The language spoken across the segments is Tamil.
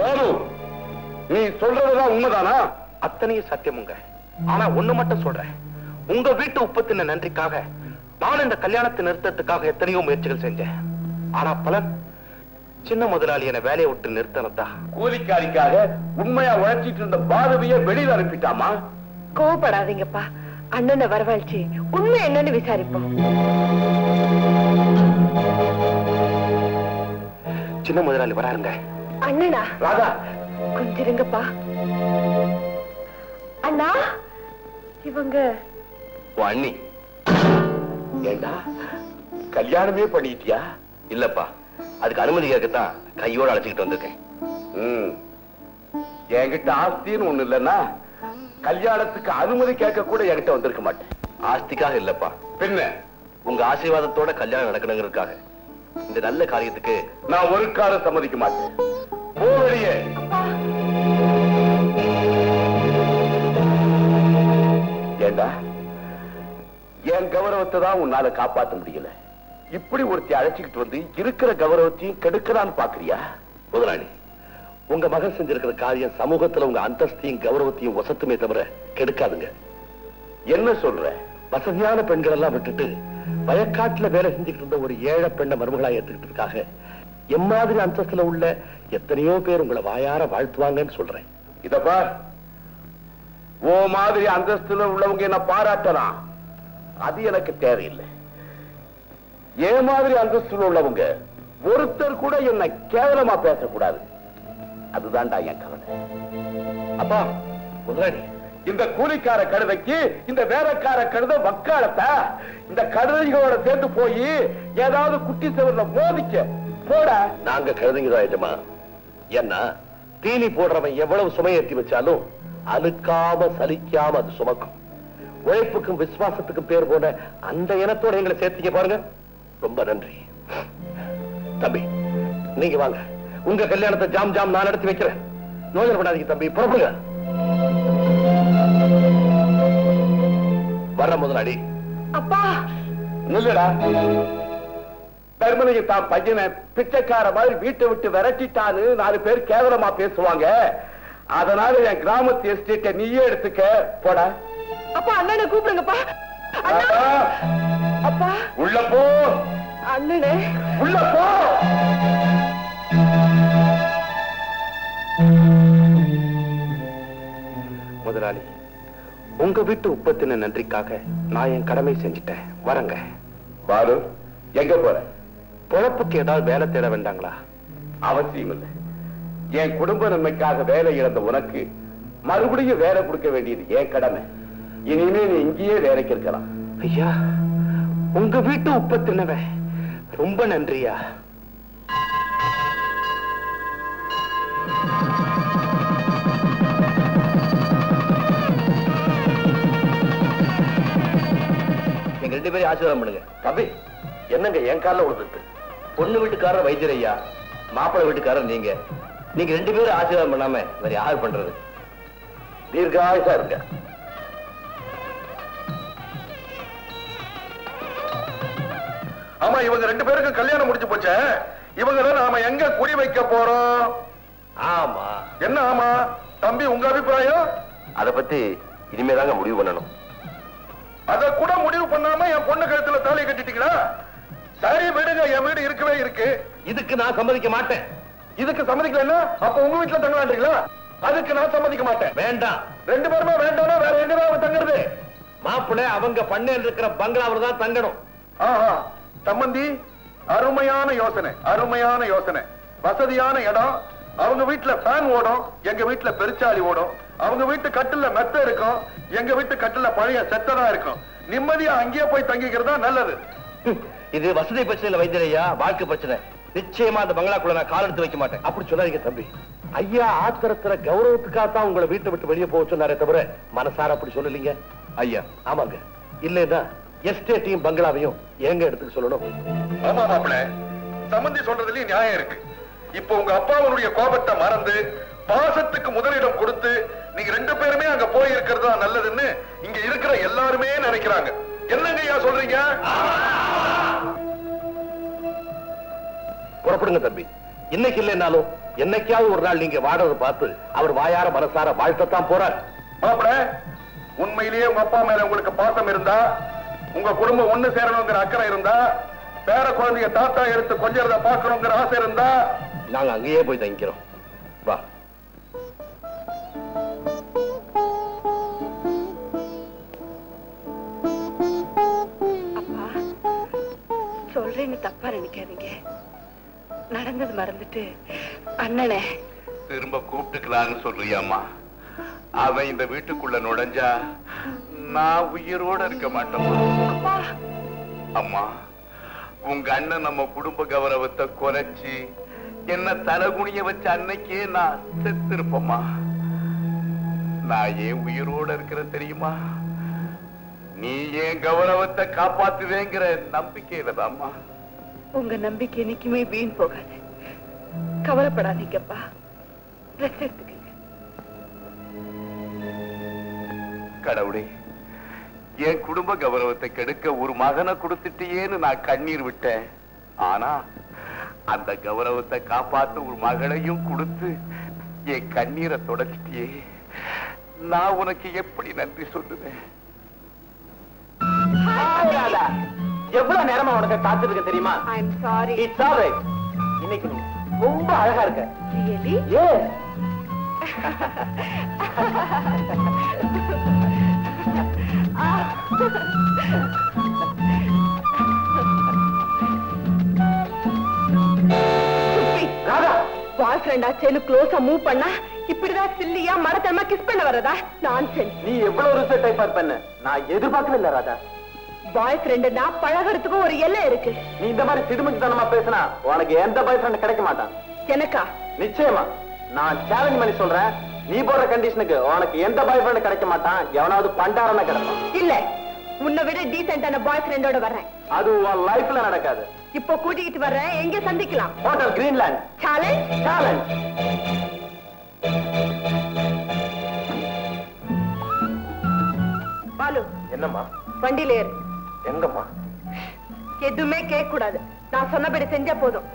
பாலு, நீ சொல்றதுதான் உண்மைதானா? அத்தனையும் சத்தியமுங்க. ஆனா ஒண்ணு மட்டும் சொல்றேன், உங்க வீட்டு உப்பத்தின நன்றிக்காக நான் இந்த கல்யாணத்தை நிறுத்தத்துக்காக எத்தனையோ முயற்சிகள் செஞ்சேன். ஆனா பலன் சின்ன முதலாளி என்ன வேலையை விட்டு நிறுத்தினதா. கூலிக்காரிக்காக உண்மையா உழைச்சிட்டு இருந்த பாரதிய வெளியில அனுப்பிட்டாமா? கோவப்படாதீங்கப்பா, அண்ணனை வரவழைச்சு உண்மை என்னன்னு விசாரிப்போம். சின்ன முதலாளி வராருங்க. அண்ணனா? ராதா கொஞ்சம் இருங்கப்பா. அண்ணா, இவங்க அண்ணி. ஏண்டா கல்யாணமே பண்ணிட்டியா? இல்லப்பா, அதுக்கு அனுமதி கேட்கத்தான் கையோட அழைச்சிக்கிட்டு வந்திருக்கேன். என்கிட்ட ஆஸ்தின்னு ஒண்ணு இல்லன்னா கல்யாணத்துக்கு அனுமதி கேட்க கூட என்கிட்ட வந்திருக்க மாட்டேன். ஆஸ்திக்காக இல்லப்பா, பின்ன உங்க ஆசீர்வாதத்தோட கல்யாணம் நடக்கணுங்கிறதுக்காக. இந்த நல்ல காரியத்துக்கு நான் ஒரு காலம் சம்மதிக்க மாட்டேன். போவழியே. ஏண்டா என் கௌரவத்தை தான் உன்னால காப்பாற்ற முடியல. இப்படி ஒருத்தி அழைச்சிக்கிட்டு வந்து இருக்கிற கௌரவத்தையும் கெடுக்கலான்னு பாக்குறியா? முதலாளி, உங்க மகன் செஞ்சிருக்கிற காரியம் சமூகத்துல உங்க அந்தஸ்தையும் கௌரவத்தையும் வசத்துமே தவிர கெடுக்காதுங்க. என்ன சொல்ற? வசதியான பெண்கள் எல்லாம் விட்டுட்டு வயக்காட்டுல வேலை செஞ்சுக்கிட்டு இருந்த ஒரு ஏழை பெண்ணை மருமகளா ஏத்துக்கிட்டதுக்காக எம்மாதிரி அந்தஸ்துல உள்ள எத்தனையோ பேர் உங்களை வாயார வாழ்த்துவாங்கன்னு சொல்றேன். இதப்பா, ஓ மாதிரி அந்தஸ்துல உள்ளவங்க என்ன பாராட்டலாம், அது எனக்கு தேவையில்லை. ஏன் மாதிரி அந்தஸ்துல உள்ளவங்க ஒருத்தர் கூட என்ன கேவலமா பேசக்கூடாது. அதுதான்டா என் கவலை. அப்பா முதலாளி, இந்த கூலிக்கார கழுதைக்கு இந்த வேலைக்கார கழுதை வக்காலத்தா? இந்த கழுதைகளோட சேர்ந்து போய் ஏதாவது குட்டி செவர்ல மோதிக்க போட. நாங்க கழுதைங்கதான் எஜமா. ஏன்னா தீனி போடுறவன் எவ்வளவு சுமை ஏற்றி வச்சாலும் அழுக்காம சலிக்காம அது சுமக்கும். உழைப்புக்கும் விசுவாசத்துக்கும் பேர் போன அந்த இனத்தோட எங்களை சேர்த்தீங்க பாருங்க, ரொம்ப நன்றி. தம்பி நீங்க வாங்க, உங்க கல்யாணத்தை ஜாம் ஜாம் நான் நடத்தி வைக்கிறேன். யோசனை பண்ணாதீங்க தம்பி, புறப்படுங்க. வர்ற முதலாளி. அப்பா இல்லடா, தர்மலிங்க தான் பையனை பிச்சைக்கார மாதிரி வீட்டை விட்டு விரட்டிட்டான்னு 4 பேர் கேவலமா பேசுவாங்க. அதனால என் கிராமத்து எஸ்டேட்டை நீயே எடுத்துக்க போட. அப்பா அண்ணனை கூப்பிடுங்கப்பா. அப்பா உள்ள போ. அண்ணனே உள்ள போ. முதலாளி, உங்க வீட்டு உப்பத்தின நன்றிக்காக நான் என் கடமை செஞ்சுட்டேன். வரங்க. பாரு, எங்க போற? பொழப்புக்கு ஏதாவது வேலை தேட வேண்டாங்களா? அவசியம் இல்லை. என் குடும்ப நன்மைக்காக வேலை இழந்த உனக்கு மறுபடியும் வேலை கொடுக்க வேண்டியது என் கடமை. இனிமே நீ இங்கேயே வேலைக்கு இருக்கலாம். ஐயா, உங்க வீட்டு உப்பத்தினவன் ரொம்ப நன்றியா. எங்க 2 பேரும் ஆசீர்வாதம் பண்ணுங்க. தம்பி, என்னங்க என் காலில் விழுந்துருக்கு? பொண்ணு வீட்டுக்காரர் வைத்தியர் ஐயா, மாப்பிள்ளை வீட்டுக்காரர் நீங்க. நீங்க 2 பேரும் ஆசீர்வாதம் பண்ணாம வேற யார் பண்றது? தீர்காயுசா இருங்க. ஆமா, இவங்க 2 பேருக்கும் கல்யாணம் முடிச்சு போச்சே. இவங்க நாம எங்க குடி வைக்க போறோம்? ஆமா. என்ன ஆமா தம்பி, உங்க அபிப்பிராயம்? அத பத்தி இனிமேதாங்க முடிவு பண்ணணும். அத கூட முடிவு பண்ணாம என் பொண்ணு கழுத்துல தாலி கட்டிட்டீங்களா? சரி விடுங்க, என் வீடு இருக்கவே இருக்கு. இதுக்கு நான் சம்மதிக்க மாட்டேன். இதுக்கு சம்மதிக்கலன்னா அப்ப உங்க வீட்டுல தங்கலான்றீங்களா? அதுக்கு நான் சம்மதிக்க மாட்டேன். வேண்டாம். 2 பேருமே வேண்டாம்னா வேற எங்க தான் தங்குறது? மாப்பிள்ளை அவங்க பண்ணையில் இருக்கிற பங்களாவில் தான் தங்கணும். ஆஹா, சம்பந்தி, அருமையான யோசனை, அருமையான யோசனை. வசதியான இடம். அவங்க வீட்டுல ஃபேன் ஓடும், எங்க வீட்டுல பெருச்சாளி ஓடும். அவங்க வீட்டு கட்டில மெத்த இருக்கும், எங்க வீட்டு கட்டில பழைய செத்ததா இருக்கும். நிம்மதியா அங்கேயே போய் தங்கிக்கிறதா நல்லது. இது வசதி பிரச்சனை இல்ல வைத்தியரையா, வாழ்க்கை பிரச்சனை. நிச்சயமா அந்த பங்களாக்குள்ள நான் கால் எடுத்து வைக்க மாட்டேன். அப்படி சொல்லாதீங்க தம்பி. ஐயா ஆத்திரத்துல கௌரவத்துக்காகத்தான் உங்களை வீட்டை விட்டு வெளியே போக சொன்னாரே தவிர மனசார அப்படி சொல்லலீங்க. ஐயா ஆமாங்க, இல்லைன்னா எஸ்டேட்டையும் பங்களாவையும் எங்க எடுத்துக்க சொல்லணும். ஆமா மாப்பிள்ள, சம்பந்தி சொல்றதுலயும் நியாயம் இருக்கு. இப்ப உங்க அப்பாவுடைய கோபத்தை மறந்து பாசத்துக்கு முதலிடம் கொடுத்து நீங்க 2 பேருமே அங்க போய் இருக்கிறது தான் நல்லதுன்னு இங்க இருக்கிற எல்லாருமே நினைக்கிறாங்க. என்னங்க ஐயா சொல்றீங்க? புறப்படுங்க தம்பி. இன்னைக்கு இல்லைன்னாலும் என்னைக்காவது ஒரு நாள் நீங்க வாடுறதை பார்த்து அவர் வாயார மனசார வாழ்த்தத்தான் போறார். மாப்பிள, உண்மையிலேயே உங்க அப்பா மேல உங்களுக்கு பாசம் இருந்தா, உங்க குடும்பம் ஒண்ணு சேரணுங்கிற அக்கறை இருந்தா, பேர குழந்தைய தாத்தா எடுத்து கொஞ்சறத பார்க்கணுங்கிற ஆசை இருந்தா, நாங்க அங்கேயே போய் தங்கிக்கிறோம். வா. அப்பா, சொல்றேன்னு தப்பா நினைக்காதீங்க. நடந்தது மறந்துட்டு அண்ணனே திரும்ப கூப்பிட்டுக்கலான்னு சொல்றியாமா? அவன் இந்த வீட்டுக்குள்ள நுழைஞ்சா நான் உயிரோட இருக்க மாட்டேன். அம்மா, உங்க அண்ணன் நம்ம குடும்ப கௌரவத்தை குறைச்சி என்ன தலைகுனிய வச்ச அன்னைக்கே நான் செத்து இருப்பம்மா. நான் ஏன் உயிரோட இருக்கிறேன் தெரியுமா? நீ ஏன் கௌரவத்தை காப்பாத்துவேங்கிற நம்பிக்கையில தான்மா. உங்க நம்பிக்கை என்னைக்குமே வீண் போகாது. கவலைப்படாதீங்கப்பா. ரெஸ்ட் எடுத்துக்கங்க. கடவுளே, என் குடும்ப கௌரவத்தை கெடுக்க ஒரு மகனை கொடுத்துட்டியேன்னு நான் கண்ணீர் விட்டேன். ஆனா அந்த கௌரவத்தை காப்பாத்த ஒரு மகளையும் கொடுத்து என் கண்ணீரை தொடச்சிட்டியே. நான் உனக்கு எப்படி நன்றி சொல்லுவேன்? எவ்வளவு நேரமா உனக்கு காத்திருக்க தெரியுமா? I'm sorry. It's all right. இன்னைக்கு நீ ரொம்ப அழகா இருக்க. Really? Yes. பாய் ஃப்ரெண்டா சேனு க்ளோஸா மூவ் பண்ணா இப்படிதான் சில்லியா மரத்தமா கிஸ் பண்ண வரதா? நான்சென்ஸ். நீ எவ்வளவு ரிசல்ட் டைப் பண்ண நான் எதிர்பார்க்கவே இல்ல ராதா. பாய் ஃப்ரெண்டுனா பழகிறதுக்கும் ஒரு எல்லை இருக்கு. நீ இந்த மாதிரி சிடுமுச்சுத்தனமா பேசினா உனக்கு எந்த பாய் ஃப்ரெண்ட் கிடைக்க மாட்டான். எனக்கா? நிச்சயமா. நான் சேலஞ்ச் பண்ணி சொல்றேன், நீ போடுற கண்டிஷனுக்கு உனக்கு எந்த பாய் ஃப்ரெண்ட் கிடைக்க மாட்டான். எவனாவது பண்டாரமா கிடைக்கும். இல்ல, உன்னை விட டீசென்டான பாய் ஃப்ரெண்டோட வர்றேன். அது உன் லைஃப்ல நடக்காது. இப்போ கூட்டிட்டு வர்றேன். எங்க சந்திக்கலாம்? Hotel Greenland. Challenge. Challenge. Balu, என்னம்மா? வண்டியில ஏறு. எங்கம்மா? எதுவுமே கேட்க கூடாது. நான் சொன்னபடி செஞ்சா போதும்.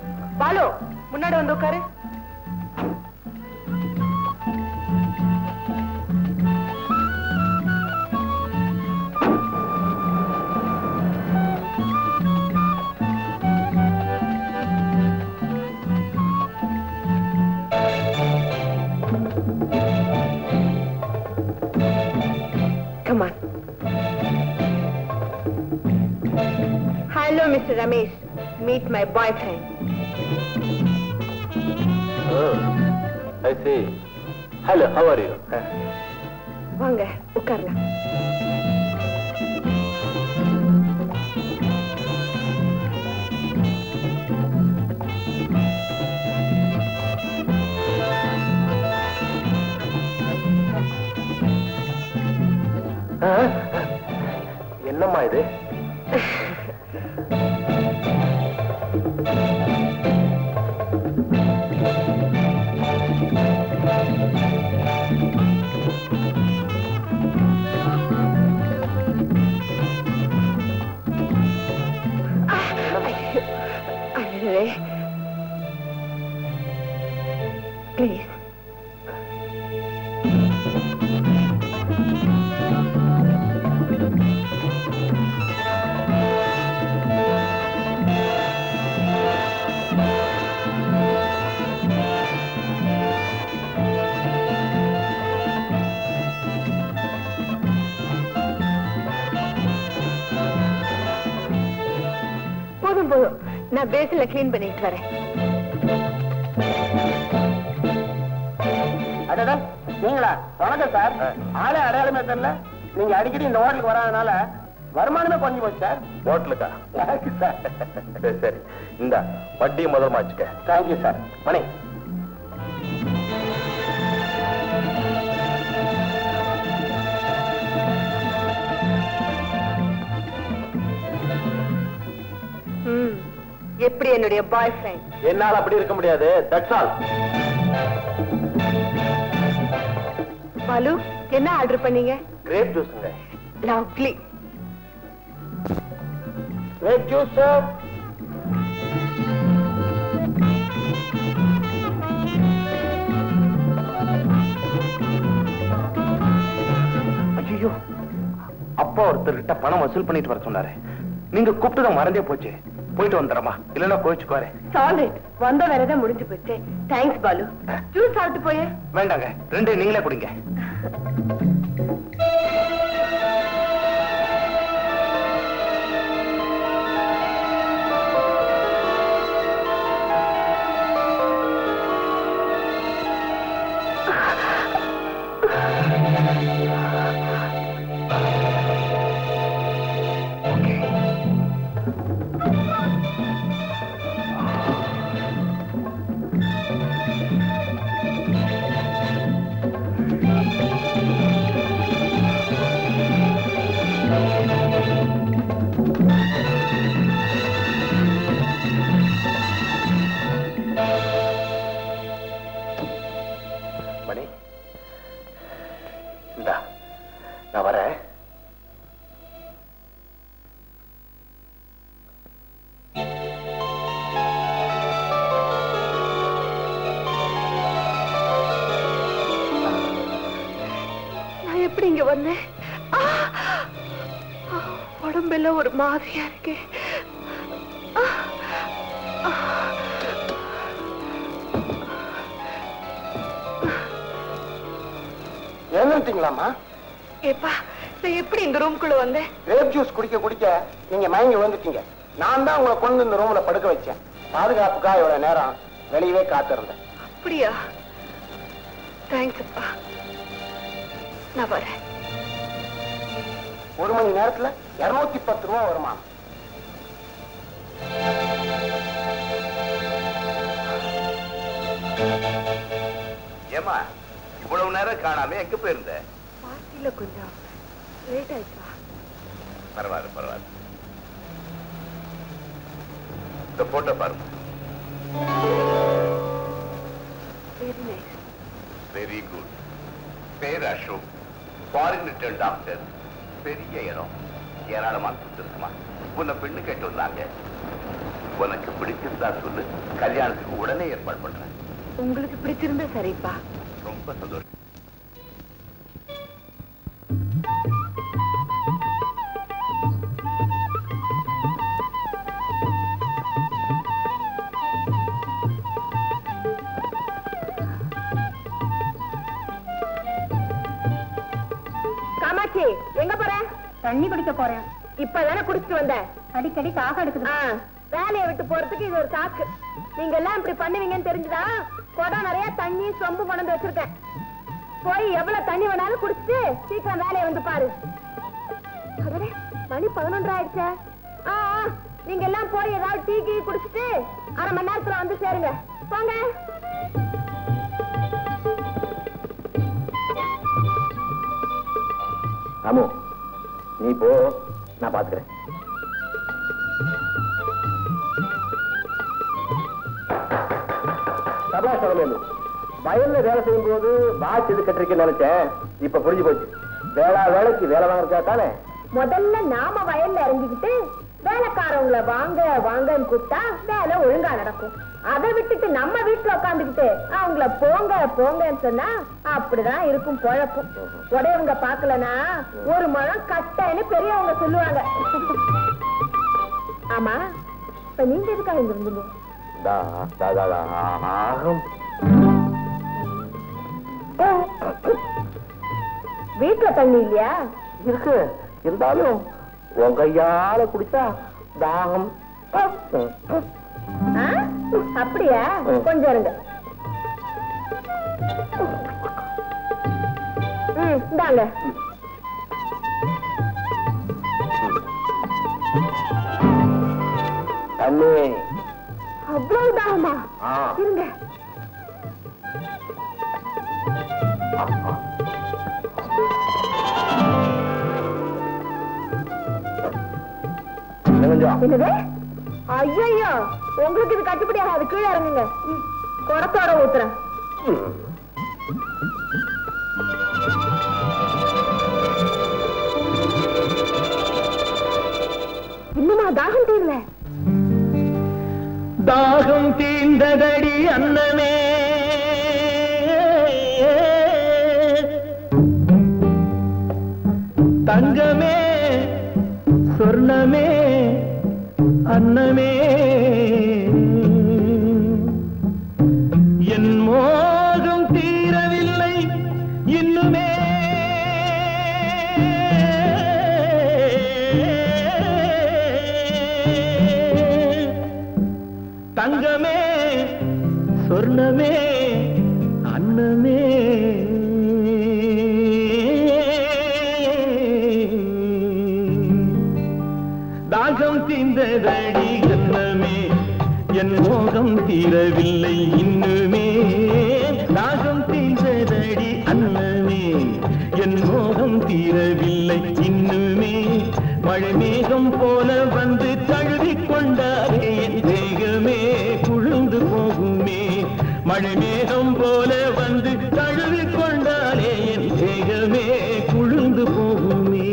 பாலு, முன்னாடி வந்து உட்காரு. Come on. Hello, Mr. Ramesh. Meet my boyfriend. Oh, I see. Hello, how are you? வாங்க, உட்காரலாம். என்னம்மா இது? Please. போதும் போதும், நான் பேசில கிளீன் பண்ணிட்டு வரேன். அடடா, நீங்களா? வணக்கம் சார். ஆளே அடையாளமே தெரியல. நீங்க அடிக்கடி இந்த ஹோட்டலுக்கு வராதனால வருமானமே கொஞ்சம் போச்சு சார். ஹோட்டலுக்கா? சார் சரி, இந்த வட்டியை முதல்ல வச்சுக்க. Thank you sir. மணி எப்படி என்னுடைய பாய் ஃப்ரெண்ட்? என்னால் அப்படி இருக்க முடியாது. That's all. பாலு, என்ன ஆர்டர் பண்ணீங்க? கிரேப் ஜூஸ்ங்க. லவ்லி. Grape juice sir. அப்பா ஒருத்தர்கிட்ட பணம் வசூல் பண்ணிட்டு வர சொன்னாரு. நீங்க கூப்பிட்டு மறந்தே போச்சு. போயிட்டு வந்துடுறமா, இல்லன்னா கோயிச்சுக்குவாரு. சாரி, வந்த வேலைதான் முடிஞ்சு போச்சு. தேங்க்ஸ் பாலு. ஜூஸ் சாப்பிட்டு போயே. வேண்டாங்க, 2 நீங்களே குடிங்க. மணி, இந்தா நான் வரேன். நான் எப்படி இங்க வந்தேன்? உடம்பெல்லாம் ஒரு மாதிரியா இருக்கு. எழுந்துட்டீங்களாமா? ஏப்பா, நான் எப்படி இந்த ரூம்குள்ள வந்தேன்? கிரேப் ஜூஸ் குடிக்க குடிக்க நீங்க மயங்கி விழுந்துட்டீங்க. நான் தான் உங்களை கொண்டு இந்த ரூம்ல படுக்க வச்சேன். பாதுகாப்புக்காக இவ்வளவு நேரம் வெளியவே காத்திருந்தேன். அப்படியா? தேங்க்ஸ் அப்பா. நான் வரேன். 1 மணி நேரத்துல 210 ரூபா வருமா? ஏமா இவ்வளவு நேரம் காணாம எங்க போயிருந்த? பார்ட்டில கொஞ்சம் லேட் ஆயிடுச்சா? பரவாயில்ல பரவாயில்ல. இந்த போட்டோ பாருங்க. Very nice. Very good. பேர் அசோக், ஃபாரின் ரிட்டர்ன் டாக்டர். பெரிய இடம், ஏராளமான சொத்து இருக்குமா. உன்னை பெண்ணு கேட்டு வந்தாங்க. உனக்கு பிடிச்சிருந்தா சொல்லு, கல்யாணத்துக்கு உடனே ஏற்பாடு பண்றேன். உங்களுக்கு பிடிச்சிருந்தா சரிப்பா. ரொம்ப சந்தோஷம். காமாட்சி, எங்க போற? தண்ணி குடிக்க போறேன். இப்பதானே குடிச்சிட்டு வந்த. அடிக்கடி தாக எடுக்குது. வேலையை விட்டு போறதுக்கு இது ஒரு சாக்கு. நீங்க எல்லாம் இப்படி பண்ணுவீங்கன்னு தெரிஞ்சுதா குடம் நிறைய தண்ணி சொம்பு கொண்டு வச்சிருக்கேன். போய் எவ்வளவு தண்ணி வேணாலும் குடிச்சிட்டு சீக்கிரம் வேலையை வந்து பாரு. அதே மணி 11 ஆயிடுச்சே. நீங்க எல்லாம் போய் ஏதாவது டீ கீ குடிச்சிட்டு 1/2 மணி நேரத்துல வந்து சேருங்க. போங்க. ராமு, நீ போ, நான் பாத்துக்கிறேன். வயல்ல வேலை செய்யும் போது வாட்ச் இது கட்டிருக்கேன்னு நினைச்சேன். இப்ப புரிஞ்சு போச்சு. வேலைக்கு வேலை வாங்குறதா தானே? முதல்ல நாம வயல்ல இறங்கிக்கிட்டு வேலைக்காரவங்களை வாங்க வாங்கன்னு கூப்பிட்டா வேலை ஒழுங்கா நடக்கும். அதை விட்டுட்டு நம்ம வீட்டுல உட்காந்துக்கிட்டு அவங்கள போங்க போங்கன்னு சொன்னா அப்படிதான் இருக்கும் பொழப்பும். உடையவங்க பாக்கலனா ஒரு முழம் கட்டன்னு பெரியவங்க சொல்லுவாங்க. ஆமா, இப்ப நீங்க எதுக்காக இங்க இருந்தீங்க? வீட்டுல தண்ணி இல்லையா? இருக்கு, இருந்தாலும் உன் கையால குடிச்சா தாகம். அப்படியா? கொஞ்சம் இருங்க. இந்தாங்க. தண்ணி அவ்வளவு தாகமா? இருங்க. என்னது? ஐயோ, உங்களுக்கு இது கட்டுப்படி ஆகாது. கீழே இறங்குங்க. குடத்தோட ஊத்துறேன். இன்னுமா தாகம் தீரல? தாகம் தீர்ந்ததடி அண்ணனே, தங்கமே அன்னமே என் மோகம் தீரவில்லை இன்னுமே தங்கமே சொர்ணமே அன்னமே தாகம் தீர்ந்ததடி அன்னமே என் மோகம் தீரவில்லை இன்னுமே தாகம் தீர்ந்ததடி அன்னமே என் மோகம் தீரவில்லை இன்னுமே மழை மேகம் போல வந்து தழுவிக் கொண்டாரே என் தேகமே குழுந்து போகுமே மழை மேகம் போல வந்து தழுவிக் கொண்டாரே என் தேகமே குழுந்து போகுமே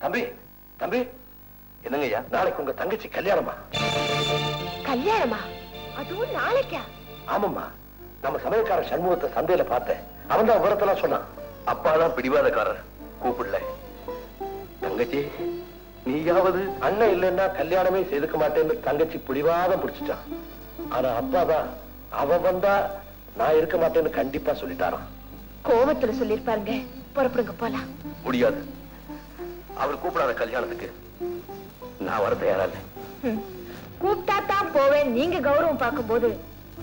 தம்பி தம்பி என்னங்கய்யா நாளைக்கு உங்க தங்கச்சி கல்யாணமா? கல்யாணமா? அதுவும் நாளைக்கா? ஆமாம்மா, நம்ம சமயக்கார சண்முகத்தை சந்தையில பார்த்தேன். அவன் தான் விவரத்தெல்லாம் சொன்னான். அப்பாதான் பிடிவாதக்காரர், கூப்பிடல. தங்கச்சி நீயாவது அண்ணன் இல்லைன்னா கல்யாணமே செய்துக்க மாட்டேன்னு தங்கச்சி பிடிவாதம் பிடிச்சிட்டான். ஆனா அப்பாதான் அவன் வந்தா நான் இருக்க மாட்டேன்னு கண்டிப்பா சொல்லிட்டாராம். கோவத்துல சொல்லிருப்பாருங்க. புறப்படுங்க போலாம். முடியாது. அவர் கூப்பிடாத கல்யாணத்துக்கு நான் வர தயாரா இல்லை. கூப்பிட்டா தான் போவேன். நீங்க கௌரவம் பார்க்கும் போது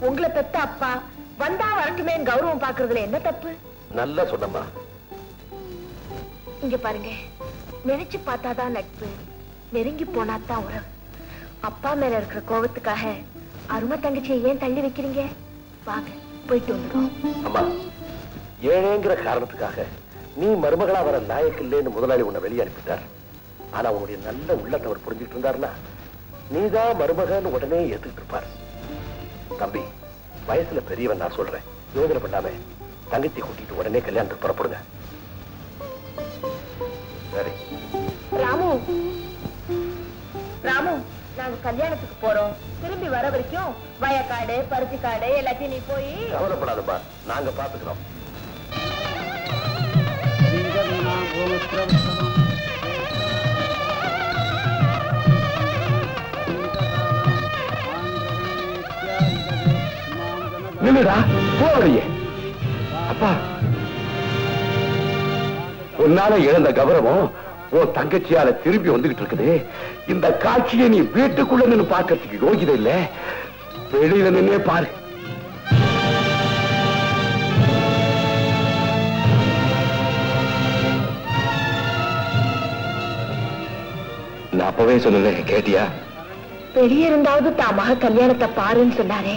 உங்களை பெத்த அப்பா வந்தா வரட்டுமே கௌரவம் பாக்குறதுல என்ன தப்பு? நல்லா சொன்னம்மா. இங்க பாருங்க, நினைச்சு பார்த்தாதான் நட்பு, நெருங்கி போனாதான் உறவு. அப்பா மேல இருக்கிற கோவத்துக்காக அருமை தங்கச்சியை ஏன் தள்ளி வைக்கிறீங்க? வாங்க போயிட்டு வந்துடும். அம்மா, ஏழைங்கிற காரணத்துக்காக நீ மருமகளா வர நாயக்கு இல்லைன்னு முதலாளி உன்னை வெளியே அனுப்பிட்டார். ஆனா உன்னுடைய நல்ல உள்ளத்தை அவர் புரிஞ்சுட்டு இருந்தாருன்னா நீதான் மருமகன்னு உடனே ஏத்துக்கிட்டு இருப்பார். தம்பி, வயசுல பெரியவன் நான் சொல்றேன், யோசனை பண்ணாம தங்கச்சி கூட்டிட்டு உடனே கல்யாணத்துக்கு புறப்படுங்க. சரி ராமு, ராமு, நாங்க கல்யாணத்துக்கு போறோம். திரும்பி வர வரைக்கும் வயக்காடு பருத்தி காடு எல்லாத்தையும் நீ போய். கவலைப்படாதப்பா, நாங்க பாத்துக்கிறோம். நின்னுடா, போவலையே. அப்பா, உன்னால இழந்த கௌரவம் உன் தங்கச்சியால திரும்பி வந்துகிட்டு இருக்குது. இந்த காட்சியை நீ வீட்டுக்குள்ள நின்று பார்க்கறதுக்கு யோகிதை இல்ல, வெளியில நின்னே பாரு. நான் அப்பவே சொன்னல, கேட்டியா? வெளியே இருந்தாவது தான் மக கல்யாணத்தை பாருன்னு சொன்னாரே,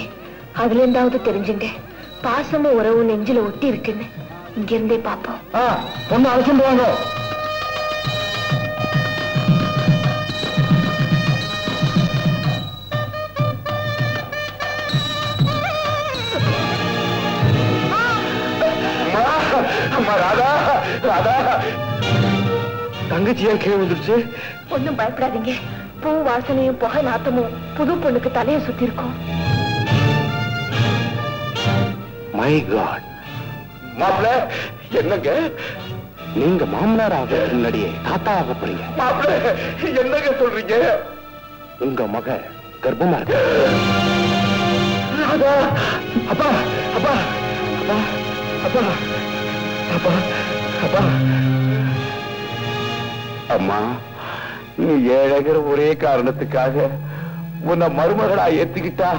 அதுல இருந்தாவது தெரிஞ்சுங்க பாசமும் உறவும் நெஞ்சில ஒட்டி இருக்குன்னு. இங்க இருந்தே பாப்போம். பொண்ணு அவசியம் போவாங்க. ராதா, ராதா, தங்கச்சியா கீழே வந்துருச்சு. ஒண்ணும் பயப்படாதீங்க. பூ வாசனையும் புகை நாத்தமும் புது பொண்ணுக்கு தலையை சுத்தி இருக்கும். My God. மாப்பிள்ள, என்னங்க நீங்க மாமனார் ஆக முன்னாடியே தாத்தா ஆக போறீங்க? மாப்பிள்ள, என்னங்க சொல்றீங்க? உங்க மக கர்ப்பமா இருக்கு. அப்பா, அப்பா, அப்பா, அப்பா, அப்பா, அப்பா. அம்மா, நீ ஏழைகிற ஒரே காரணத்துக்காக உன்னை மருமகளா ஏத்துக்கிட்டா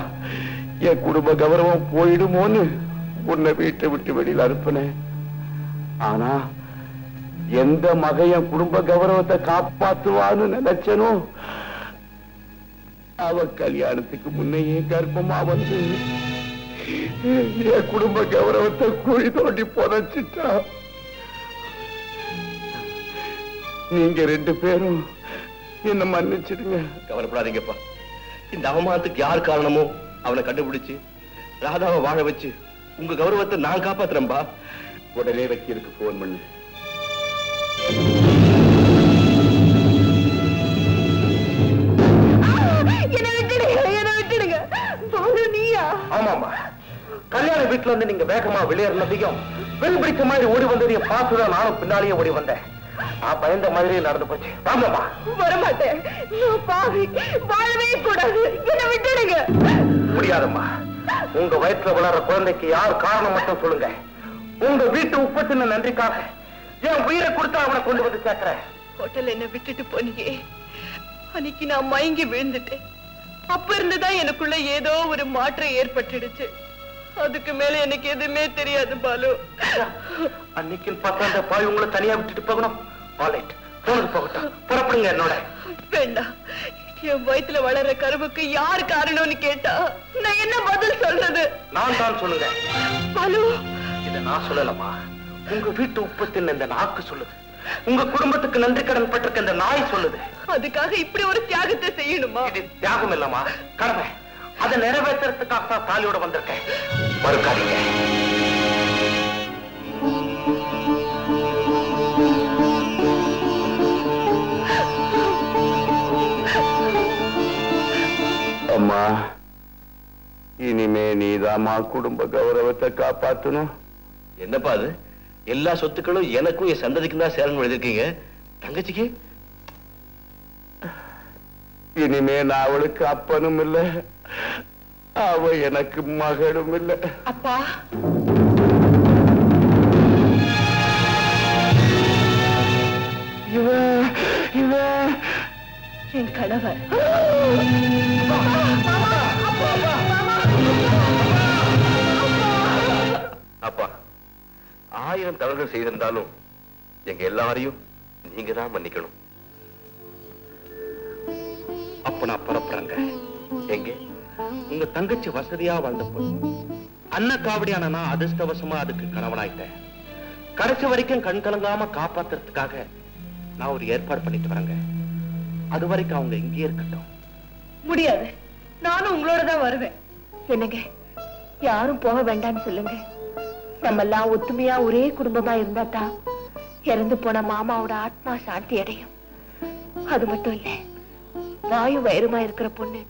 என் குடும்ப கௌரவம் போயிடுமோன்னு உன்னை வீட்டை விட்டு வெளியில அனுப்பினேன். ஆனா எந்த மகையன் குடும்ப கௌரவத்தை காப்பாத்துவான்னு நினைச்சனோ அவ கல்யாணத்துக்கு முன்னையே கர்ப்பமா வந்து என் குடும்ப கௌரவத்தை குழி தோண்டி புதைச்சிட்டா. நீங்க ரெண்டு பேரும் என்ன மன்னிச்சிடுங்க. கவலைப்படாதீங்கப்பா. இந்த அவமானத்துக்கு யார் காரணமோ அவனை கண்டுபிடிச்சு ராதாவை வாழ வச்சு உங்க கௌரவத்தை நான் காப்பாத்துறேன்பா. உடனே வக்கீலுக்கு போன் பண்ணு. என்ன விட்டுடுங்க. நீயா? ஆமாமா, கல்யாண வீட்டுல இருந்து நீங்க வேகமா வெளியேறினதையும் வெல் பிடிச்ச மாதிரி ஓடி வந்ததையும் பார்த்துதான் நானும் பின்னாலேயே ஓடி வந்தேன். பயந்த மாதிரியே நடந்து போச்சு. ஆமாமா, வரமாட்டேன். வாழவே கூடாது. என்ன விட்டுடுங்க. முடியாதம்மா. உங்க வயிற்றுல வளர்ற குழந்தைக்கு யார் காரணம் மட்டும் சொல்லுங்க. உங்க வீட்டு உப்பத்தின நன்றிக்காக என் உயிரை கொடுத்து அவனை கொண்டு வந்து சேர்க்கிறேன். ஹோட்டல் என்ன விட்டுட்டு போனீங்க. அன்னைக்கு நான் மயங்கி விழுந்துட்டேன். அப்ப இருந்துதான் எனக்குள்ள ஏதோ ஒரு மாற்றம் ஏற்பட்டுடுச்சு. அதுக்கு மேல எனக்கு எதுவுமே தெரியாது பாலு. அன்னைக்கு பார்த்தா அந்த பாய் உங்களை தனியா விட்டுட்டு போகணும். ஆல்ரைட், போகட்டும், புறப்படுங்க என்னோட. வேண்டாம். என் வயித்துல வளர்ற கருவுக்கு யார் காரணம்னு கேட்டா நான் என்ன பதில் சொல்றது? நான் தான் சொல்லுங்க. பாலு, இத நான் சொல்லலமா, உங்க வீட்டு உப்பத்தின் இந்த நாக்கு சொல்லுது. உங்க குடும்பத்துக்கு நன்றி கடன் பட்டிருக்க இந்த நாய் சொல்லுது. அதுக்காக இப்படி ஒரு தியாகத்தை செய்யணுமா? இது தியாகம் இல்லமா, கடமை. அதை நிறைவேற்றுறதுக்காக தான் தாலியோட வந்திருக்கேன். மறுக்காதீங்க. அம்மா, இனிமே நீதாமா குடும்ப கௌரவத்தை காப்பாற்றணும். என்னப்பா அது? எல்லா சொத்துக்களும் எனக்கும் என் சந்ததிக்கும் தான் சேரணும் எழுதிருக்கீங்க. தங்கச்சிக்கு இனிமே நான் அவளுக்கு அப்பனும் இல்ல அவ எனக்கு மகளும் இல்ல. அப்பா இவன் என் கணவர். அப்பா, 1000 தவறுகள் செய்திருந்தாலும் எங்க எல்லாரையும் நீங்க தான் மன்னிக்கணும். அப்ப நான் புறப்படுறேங்க. எங்க உங்க தங்கச்சி வசதியா வாழ்ந்த பொண்ணு அன்ன காவடியான நான் அதிர்ஷ்டவசமா அதுக்கு கணவனாயிட்டேன். கடைசி வரைக்கும் கண் கலங்காம காப்பாத்துறதுக்காக நான் ஒரு ஏற்பாடு பண்ணிட்டு வரேங்க. அது வரைக்கும் அவங்க இங்கே இருக்கட்டும். முடியாது, நானும் உங்களோட தான் வருவேன். என்னங்க, யாரும் போக வேண்டாம்னு சொல்லுங்க. நம்ம எல்லாம் ஒத்துமையா ஒரே குடும்பமா இருந்தா தான் இறந்து போன மாமாவோட ஆத்மா சாந்தி அடையும். அது மட்டும் இல்ல, வாயும் வயிறுமா இருக்கிற பொண்ணு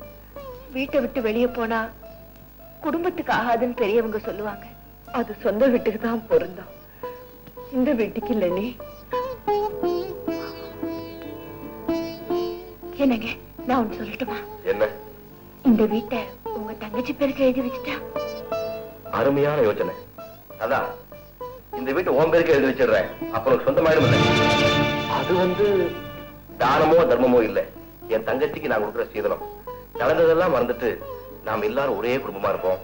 வீட்டை விட்டு வெளியே போனா குடும்பத்துக்கு ஆகாதுன்னு பெரியவங்க சொல்லுவாங்க. அது சொந்த வீட்டுக்கு தான் பொருந்தோம், இந்த வீட்டுக்கு இல்லைன்னே. என்னங்க, நான் ஒண்ணு சொல்லட்டுமா? என்ன? இந்த வீட்டை உங்க தங்கச்சி பேருக்கு எழுதி வச்சுட்டா? அருமையான யோசனை. அதான் இந்த வீட்டு உன் பேருக்கு எழுதி வச்சிடுறேன். அப்புறம் சொந்தமாயிடும் இல்லை. அது தானமோ தர்மமோ இல்லை, என் தங்கச்சிக்கு நான் கொடுக்குற சீதனம். நடந்ததெல்லாம் மறந்துட்டு நாம் எல்லாரும் ஒரே குடும்பமா இருப்போம்.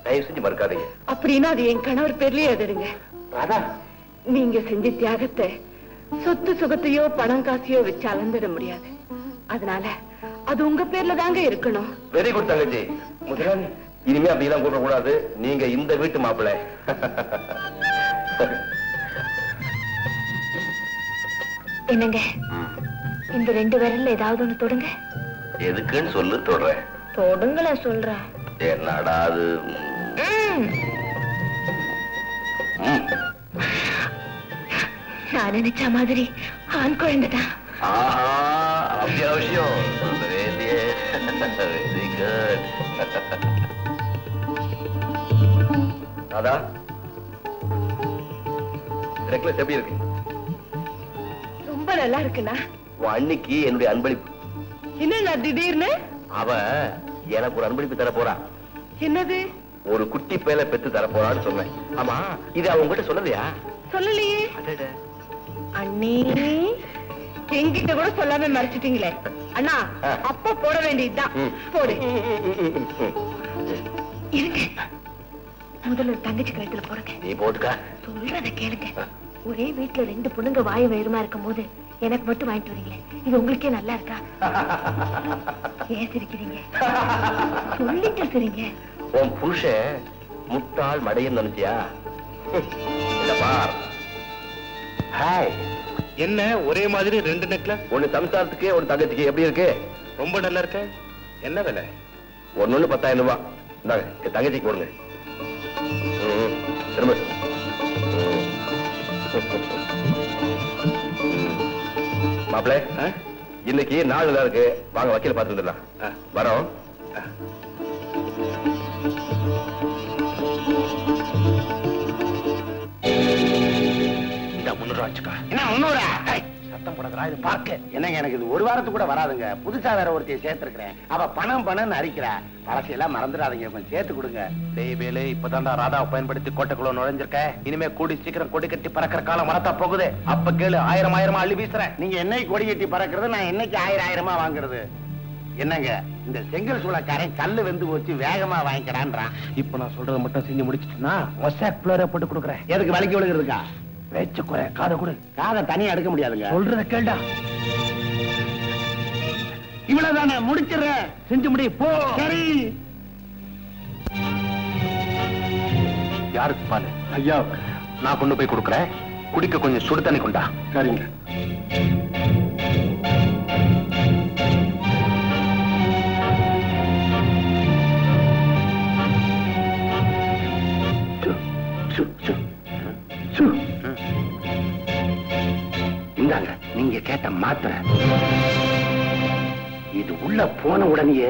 தயவு செஞ்சு மறுக்காதீங்க. அப்படின்னா அது என் கணவர் பேர்லயே எழுதுடுங்க. நீங்க செஞ்ச தியாகத்தை சொத்து சுகத்தையோ பணம் காசையோ வச்சு அளந்துட முடியாது. அதனால அது உங்க பேர்ல தாங்க இருக்கணும். வெரி குட் தங்கச்சி. முதலாளி, இனிமே அப்படிலாம் கூப்பிட கூடாது. நீங்க இந்த வீட்டு மாப்பிள்ளை. என்னங்க, இந்த 2 விரல்ல ஏதாவது ஒண்ணு தொடுங்க. எதுக்குன்னு சொல்லு, தொடுறேன். தொடுங்கள சொல்றேன். என்னடா அது? நான் நினைச்ச மாதிரி ஆண் குழந்தைதான். அத்தியாவசியம். Very good. அதான் நெக்லஸ் எப்படி இருக்கு? ரொம்ப நல்லா இருக்குண்ணா. உன் அன்னைக்கு என்னுடைய அன்பளிப்பு. என்ன திடீர்னு? அவ எனக்கு ஒரு அன்பளிப்பு தர போறா. என்னது? ஒரு குட்டி பேல பெத்து தர போறான்னு சொன்னேன். ஆமா, இது அவங்க கிட்ட சொல்லலையா? சொல்லலையே. அண்ணி, எங்கிட்ட கூட சொல்லாம மறைச்சிட்டீங்களே. அண்ணா, அப்ப போட வேண்டியதுதான். போடு. இருங்க, முதல்ல தங்கச்சி கழுத்துல போடுங்க. நீ போட்டுக்கா. சொல்றத கேளுங்க. ஒரே வீட்டுல 2 பொண்ணுங்க வாய் வயிறுமா இருக்கும் போது எனக்கு மட்டும் வாங்கிட்டு வரீங்களே, இது உங்களுக்கே நல்லா இருக்கா? ஏன் சிரிக்கிறீங்க? சொல்லிட்டு சரிங்க. உன் புருஷன் முட்டாள் மடையன்னு நினைச்சியா? ஹாய். என்ன ஒரே மாதிரி 2 நெக்லஸ்? ஒண்ணு சம்சாரத்துக்கு, ஒரு தங்கச்சிக்கு. எப்படி இருக்கு? ரொம்ப நல்லா இருக்கு. என்ன விலை? ஒண்ணு 10,000 ரூபாய். இந்தாங்க, என் தங்கச்சிக்கு போடுங்க. திரும்ப மாப்பிள்ளை, இன்னைக்கு நாள் நல்லா இருக்கு. வாங்க வக்கீல பார்த்து வந்துடலாம். வரோம். என்ன 300? சத்தம் போடுறா, இது பார்க்க என்னங்க. எனக்கு இது 1 வாரத்துக்கு கூட வராதுங்க. புதுசா வேற ஒருத்தைய சேர்த்திருக்கிறேன். அவ பணம் பணம்னு அரிக்கிறா. பழசையெல்லாம் மறந்துடாதீங்க, கொஞ்சம் சேர்த்து கொடுங்க. வேலு, இப்பதான்டா ராதாவை பயன்படுத்தி கோட்டைக்குள்ள நுழைஞ்சிருக்க. இனிமே கூடி சீக்கிரம் கொடி கட்டி பறக்கிற காலம் வரத்தா போகுது. அப்ப கேளு, 1000 அள்ளி வீசுறேன். நீங்க என்னைக்கு கொடி கட்டி பறக்கிறது, நான் என்னைக்கு 1000 வாங்குறது? என்னங்க, இந்த செங்கல் சூளக்காரன் கல்லு வெந்து போச்சு வேகமா வாங்கிக்கிறான்றான். இப்ப நான் சொல்றதை மட்டும் செஞ்சு முடிச்சிட்டுனா ஒசாக் பிளேரை போட்டு கொடுக்குறேன். எதுக்கு வலிக்கு விழுகிறதுக்கா? பேச்சு குறை, காதை கொடு. காதை தனியா எடுக்க முடியாதுங்க. சொல்றத கேள்டா. இவ்வளவுதானே, முடிச்சிடுறேன். செஞ்சு முடி, போ. சரி. யாருக்கு பால்? ஐயா, நான் கொண்டு போய் கொடுக்குறேன். குடிக்க கொஞ்சம் சுடு தண்ணி கொண்டா. சரிங்க. இந்தாங்க, நீங்க கேட்ட மாத்திரை. இது உள்ள போன உடனே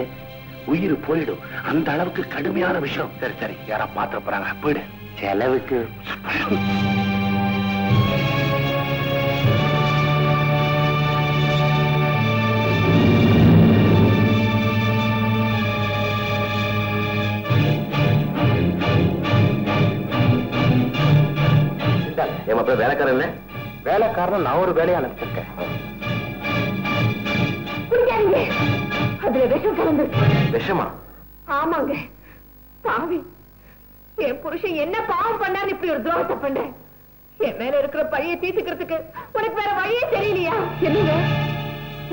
உயிர் போயிடும். அந்த அளவுக்கு கடுமையான விஷயம். சரி சரி, யாரா மாத்திர போறாங்க, போயிடு. செலவுக்கு வீட்டுல வேலைக்காரன் இல்ல? வேலைக்காரன் நான் ஒரு வேலையை அனுப்பிச்சிருக்கேன். குடிக்காதீங்க, அதுல விஷம் கலந்துருக்கு. விஷமா? ஆமாங்க, பாவி. என் புருஷன் என்ன பாவம் பண்ணாரு இப்படி ஒரு துரோகத்தை பண்ண? என் மேல இருக்கிற பழியை தீர்த்துக்கிறதுக்கு உனக்கு வேற வழியே தெரியலையா? என்னங்க,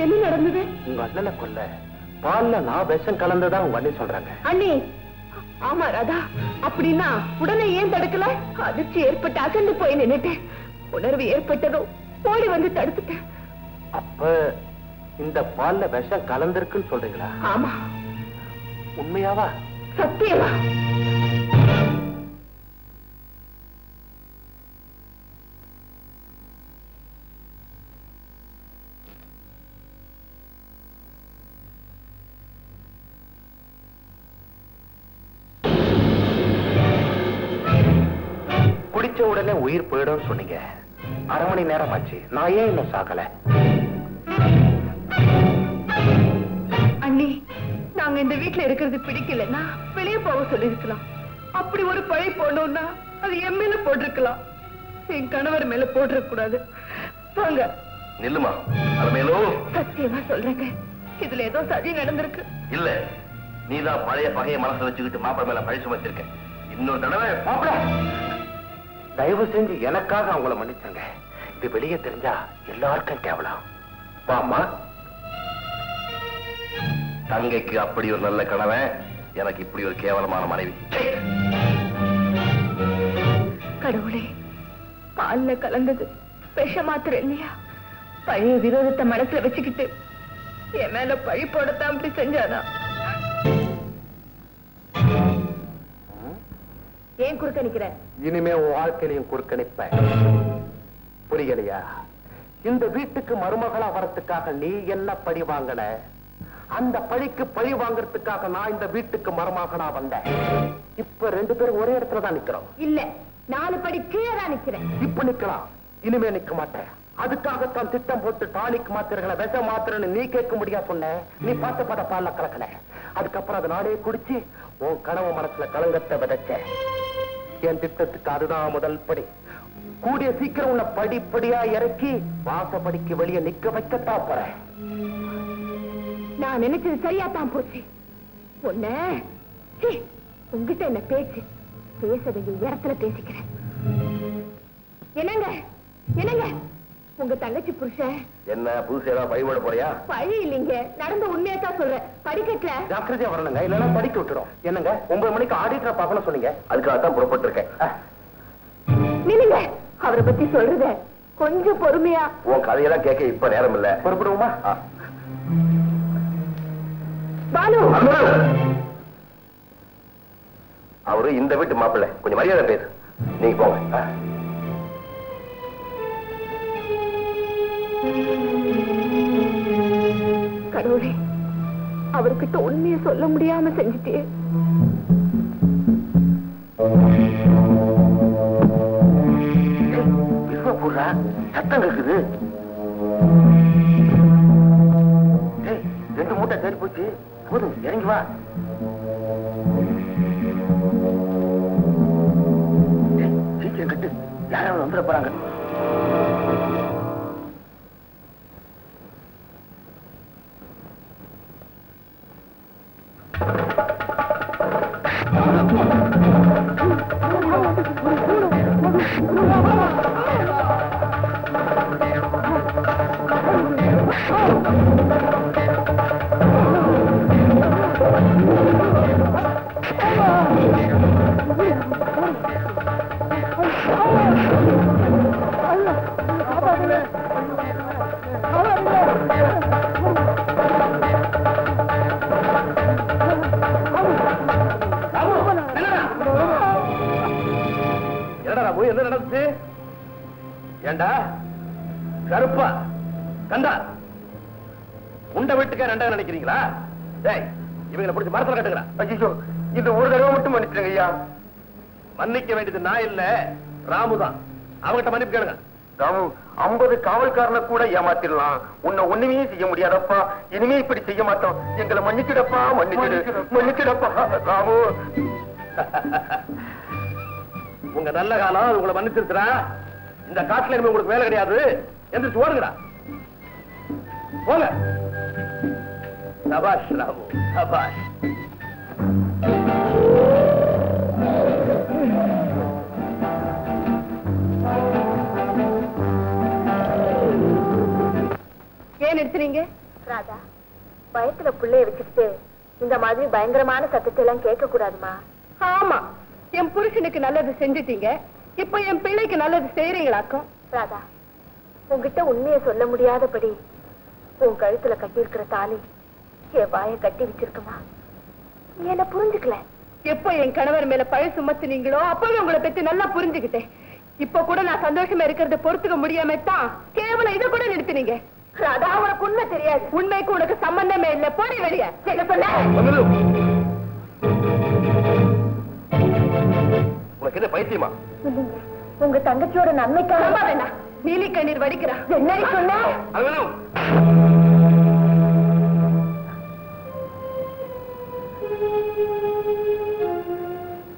என்ன நடந்தது? உங்க அண்ணனை கொல்ல பால்ல நான் விஷம் கலந்துதான் உங்க அண்ணி சொல்றாங்க. அண்ணி? ஆமா ராதா, அப்படின்னா உடனே ஏன் தடுக்கல? அதிர்ச்சி ஏற்பட்டு அசந்து போய் நின்னுட்டேன். உணர்வு ஏற்பட்டதும் ஓடி வந்து தடுத்துட்டேன். அப்ப இந்த பால்ல விஷம் கலந்திருக்குன்னு சொல்றீங்களா? ஆமா. உண்மையாவா? சத்தியமா. குடிச்ச உடனே உயிர் போயிடும் சொன்னீங்க. 1/2 மணி நேரம் ஆச்சு, நான் ஏன் இன்னும் சாகல? அண்ணி, நாங்க இந்த வீட்டுல இருக்கிறது பிடிக்கலன்னா வெளியே போக சொல்லிருக்கலாம். அப்படி ஒரு பழி போடணும்னா அது என் மேல போட்டிருக்கலாம், என் கணவர் மேல போட்டிருக்க கூடாது. வாங்க. நில்லுமா, அலமேலு. சத்தியமா சொல்றேங்க, இதுல ஏதோ சதி நடந்திருக்கு. இல்ல, நீதான் பழைய பகையை மனசுல வச்சுக்கிட்டு மாப்பிள மேல பழி சுமத்திருக்க. இன்னொரு தடவை மாப்பிள, தயவு செஞ்சு எனக்காக அவங்கள மன்னிச்சுங்க. இது வெளியே தெரிஞ்சா எல்லாருக்கும் கேவலம். வாமா, தங்கைக்கு அப்படி ஒரு நல்ல கணவன், எனக்கு இப்படி ஒரு கேவலமான மனைவி. கடவுளே, பால்ல கலந்தது விஷ மாத்திரம் இல்லையா? பழைய விரோதத்தை மனசுல வச்சுக்கிட்டு என் மேல பழி போடத்தான் அப்படி செஞ்சானா? ஏன் குறுக்க நிக்கிற? இனிமே உன் வாழ்க்கையிலையும் குறுக்க நிப்பேன். புரியலையா? இந்த வீட்டுக்கு மருமகளா வரத்துக்காக நீ என்ன பழி வாங்கின, அந்த பழிக்கு பழி வாங்கறதுக்காக நான் இந்த வீட்டுக்கு மருமகனா வந்தேன். இப்ப 2 பேரும் ஒரே இடத்துல தான் நிக்கிறோம். இல்ல, 4 படி கீழே தான் நிக்கிறேன். இப்ப நிக்கலாம், இனிமே நிக்க மாட்டேன். அதுக்காகத்தான் திட்டம் போட்டு டானிக் மாத்திரைகளை விஷ மாத்திரன்னு நீ கேட்க முடியா சொன்ன. நீ பார்த்த பத பால்ல கலக்கல. அதுக்கப்புறம் அதை நானே குடிச்சு உன் கனவு மனசுல கலங்கத்தை விதைச்ச. என் திட்டத்துக்கு அதுதான் முதல் படி. கூடிய சீக்கிரம் உன்னை படிப்படியா இறக்கி வாசப்படிக்கு வெளியே நிக்க வைக்கத்தான் போறேன். நான் நினைச்சது சரியா தான் போச்சு. உங்ககிட்ட என்ன பேச்சு? பேச வேண்டிய இடத்துல பேசிக்கிறேன். என்னங்க, என்னங்க, உங்க தங்கச்சி புருஷன் என்ன புதுசு ஏதாவது பழிபட போறியா? பழி இல்லைங்க, நடந்த உண்மையா தான் சொல்றேன். படிக்கட்டுல ஜாக்கிரதையா வரணுங்க, இல்லைன்னா படிக்க விட்டுரும். என்னங்க, 9 மணிக்கு ஆடிட்டரை பார்க்கணும் சொன்னீங்க. அதுக்காகத்தான் புறப்பட்டு இருக்கேன். நில்லுங்க, அவரை பத்தி சொல்றத கொஞ்சம் பொறுமையா. உன் கதையெல்லாம் கேட்க இப்ப நேரம் இல்ல. புறப்படுவோமா? பாலு, அவரு இந்த வீட்டு மாப்பிள்ளை, கொஞ்சம் மரியாதை பேசு. நீங்க போங்க. கடவுளே, அவர்கிட்ட உண்மையை சொல்ல முடியாம செஞ்சுட்டே. விஸ்வபூரா, சத்தம் கேக்குது. 2 மூட்டை தேடி போச்சு. போதும், இறங்கி வா. சீக்கிரம் கட்டு, யாராவது வந்துட போறாங்க. என்ன நடந்துச்சு? ஏண்டா கருப்பா கண்டா உண்ட வீட்டுக்கே 2 நினைக்கிறீங்களா? இவங்களை பிடிச்சி மரத்துல கட்டுக்கிறா. ஐயோ, இந்த ஒரு தடவை மட்டும் மன்னிச்சிருங்க ஐயா. மன்னிக்க வேண்டியது நான் இல்ல, ராமுதான். அவங்கிட்ட மன்னிப்பு கேளுங்க. ராமு, 50 காவல்காரனை கூட ஏமாத்திடலாம், உன்னை ஒண்ணுமே செய்ய முடியாதப்பா. இனிமே இப்படி செய்ய மாட்டோம். எங்களை மன்னிச்சிடப்பா, மன்னிச்சிடப்பா ராமு. உங்க நல்ல காலம் உங்களை மன்னிச்சிருக்கிறா. இந்த காட்டுல இனிமே உங்களுக்கு வேலை கிடையாது. எந்திரிச்சு ஓடுங்கடா. போங்க. சபாஷ் ராமு, சபாஷ். ஏன் நிறுத்துறீங்க? ராதா, பயத்துல பிள்ளைய வச்சுக்கிட்டு இந்த மாதிரி பயங்கரமான சத்தத்தை எல்லாம் கேட்க கூடாதுமா. ஆமா, என் புருஷனுக்கு நல்லது செஞ்சுட்டீங்க, இப்ப என் பிள்ளைக்கு நல்லது செய்யறீங்களாக்கும். ராதா, உங்ககிட்ட உண்மையை சொல்ல முடியாதபடி உன் கழுத்துல கட்டி இருக்கிற தாலி என் வாயை கட்டி வச்சிருக்குமா. நீ என்ன புரிஞ்சுக்கல. எப்போ என் கணவர் மேல பழி சுமத்துனீங்களோ அப்பவே உங்களை பத்தி நல்லா புரிஞ்சுக்கிட்டேன். இப்ப கூட நான் சந்தோஷமா இருக்கிறத பொறுத்துக்க முடியாம தான் கேவலம் இதை கூட நிறுத்தினீங்க. ராதா, உனக்கு உண்மை தெரியாது. உண்மைக்கு உனக்கு சம்பந்தமே இல்ல. போடி வெளிய. உனக்கு என்ன பைத்தியமா? உங்க தங்கச்சியோட நன்மைக்காக வேண்டாம். நீலி கண்ணீர் வடிக்கிறா. என்ன சொன்ன?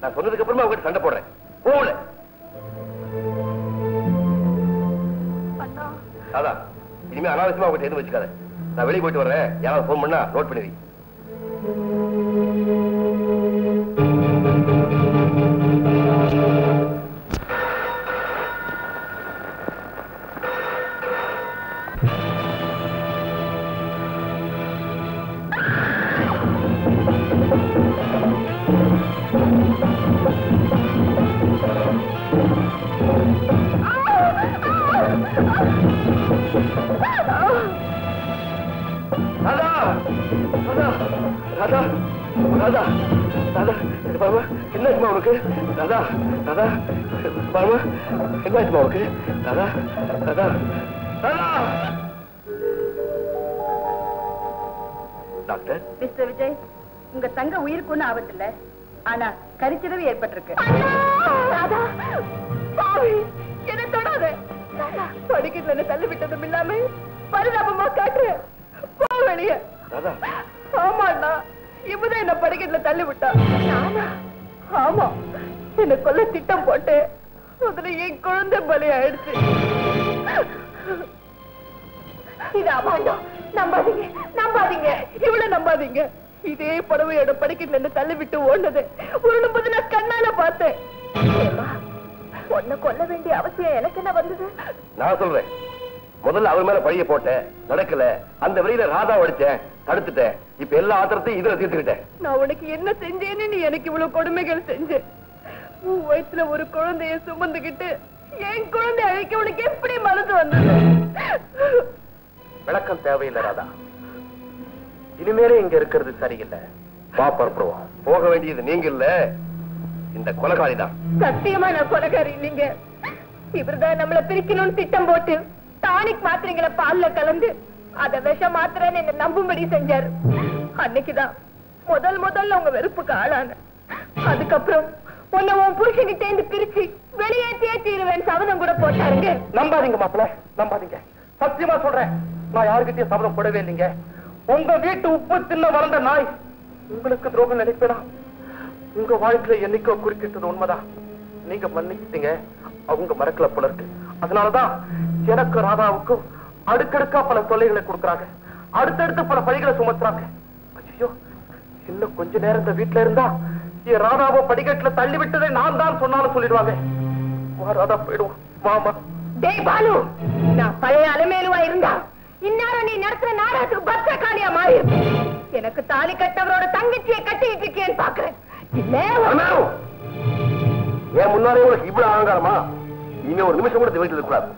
நான் சொன்னதுக்கு அப்புறமா உங்ககிட்ட சண்டை போடுறேன். போகல. அதான் இனிமே அனாவசியமா உங்ககிட்ட எதுவும் வச்சுக்காத. நான் வெளியே போயிட்டு வர்றேன். யாராவது போன் பண்ணா நோட் பண்ணி வை. என்னாச்சுமா உனக்கு? ராதா, ராதா, பாருமா, என்னாச்சுமா உனக்கு? ராதா, ராதா, ராதா. டாக்டர். மிஸ்டர் விஜய், உங்க தங்க உயிருக்கு ஒண்ணு ஆபத்து இல்ல, ஆனா கரிச்சிதவு ஏற்பட்டிருக்கு. என்ன தொடாத. படிக்கட்டுல தள்ளி விட்டதும் இல்லாம பரிதாபமா காட்டு. போ வெளியே. ஆமாண்ணா, இப்பதான் என்ன படிக்கட்டுல தள்ளி விட்டா. ஆமா, என்ன கொல்ல திட்டம் போட்டு அதுல என் குழந்தை பலி ஆயிடுச்சு. இது அபாண்டம். நம்பாதீங்க, நம்பாதீங்க, இவ்வளவு நம்பாதீங்க. இதே படவையோட படிக்கட்டுல இருந்து தள்ளி விட்டு ஓடுனது ஒரு போது நான் கண்ணால பார்த்தேன். உன்னை கொல்ல வேண்டிய அவசியம் எனக்கு என்ன வந்தது? நான் சொல்றேன். முதல்ல அவர் மேல பழிய போட்டேன், நடக்கல. அந்த வழியில ராதா அடிச்சேன், தடுத்துட்டேன். இப்ப எல்லா ஆத்திரத்தையும் இதுல தீர்த்துக்கிட்டேன். நான் உனக்கு என்ன செஞ்சேன்னு நீ எனக்கு இவ்வளவு கொடுமைகள் செஞ்ச? உன் வயிற்றுல ஒரு குழந்தைய சுமந்துகிட்டு என் குழந்தை அழைக்க உனக்கு எப்படி மனசு வந்தது? விளக்கம் தேவையில்லை ராதா. இனிமேலே இங்க இருக்கிறது சரியில்லை. பாப்பா போக வேண்டியது நீங்க இல்ல, இந்த கொலைகாரி தான். சத்தியமா நான் கொலைகாரி இல்லைங்க. இவர்தான் நம்மள பிரிக்கணும்னு திட்டம் போட்டு டானிக் மாத்திரைங்களை பால்ல கலந்து அத விஷ மாத்திரன்னு என்ன நம்பும்படி செஞ்சாரு. அன்னைக்குதான் முதல்ல உங்க வெறுப்புக்கு ஆளான. அதுக்கப்புறம் உன்னை உன் புருஷன்கிட்ட இருந்து பிரிச்சு வெளியேற்றியே தீருவேன் சபதம் கூட போட்டாருங்க. நம்பாதீங்க மாப்பிள்ள, நம்பாதீங்க. சத்தியமா சொல்றேன், நான் யாருக்கிட்டயும் சபதம் போடவே இல்லைங்க. உங்க வீட்டு உப்பு தின்ன வளர்ந்த நாய் உங்களுக்கு துரோகம் நினைப்பேனா? உங்க வாழ்க்கையில என்னைக்கோ குறுக்கிட்டது உண்மைதான். நீங்க மன்னிச்சிட்டீங்க, அவங்க மறக்கல போல இருக்கு. அதனாலதான் எனக்கு ராதாவுக்கும் அடுக்கடுக்கா பல தொல்லைகளை கொடுக்கறாங்க, அடுத்தடுத்து பல பழிகளை சுமத்துறாங்க. ஐயோ, இன்னும் கொஞ்ச நேரம் இந்த வீட்டுல இருந்தா என் ராதாவை படிக்கட்டுல தள்ளி விட்டதை நான் தான் சொன்னாலும் சொல்லிடுவாங்க. ராதா போயிடுவோம். மாமா. டேய் பாலு, நான் பழைய அலமேலுவா இருந்தா இந்நேரம் நீ நடத்துற நாடகத்துக்கு பத்திரக்காளியா மாறி இருக்கு. எனக்கு தாலி கட்டவரோட தங்கச்சியை கட்டிட்டு இருக்கேன்னு பாக்குறேன். இல்ல ஏன் முன்னாலே உனக்கு இவ்வளவு அலங்காரமா? இங்க ஒரு நிமிஷம் கூட வீட்டில் இருக்கக்கூடாது.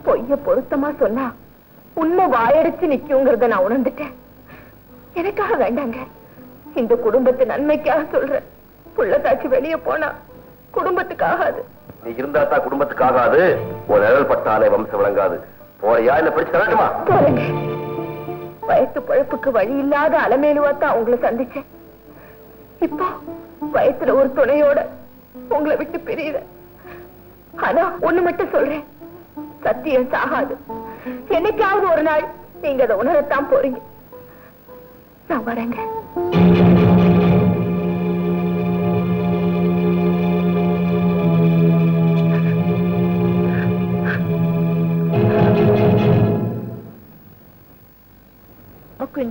பொய்ய பொருத்தமா சொன்னா உண்மை வாயடிச்சு நிக்குங்கிறத நான் உணர்ந்துட்டேன். எனக்காக வேண்டாங்க, இந்த குடும்பத்து நன்மைக்காக சொல்றேன். புள்ளத்தாச்சி வெளியே போனா குடும்பத்துக்கு ஆகாது. நீ இருந்தா தான் குடும்பத்துக்கு ஆகாது. ஒரு நிழல் பட்டாலே வம்சம் விளங்காது. போறியா இல்ல பிடிச்சு தரட்டுமா? போறேங்க. வயசு பழப்புக்கு வழி இல்லாத அலமேலுவாத்தான் உங்களை சந்திச்சேன். இப்போ வயசுல ஒரு துணையோட உங்களை விட்டு பிரியுற. ஆனா ஒண்ணு மட்டும் சொல்றேன், சத்தியம் சாகாது. என்னைக்காவது ஒரு நாள் நீங்க அதை உணரத்தான் போறீங்க. நான் வரேங்க.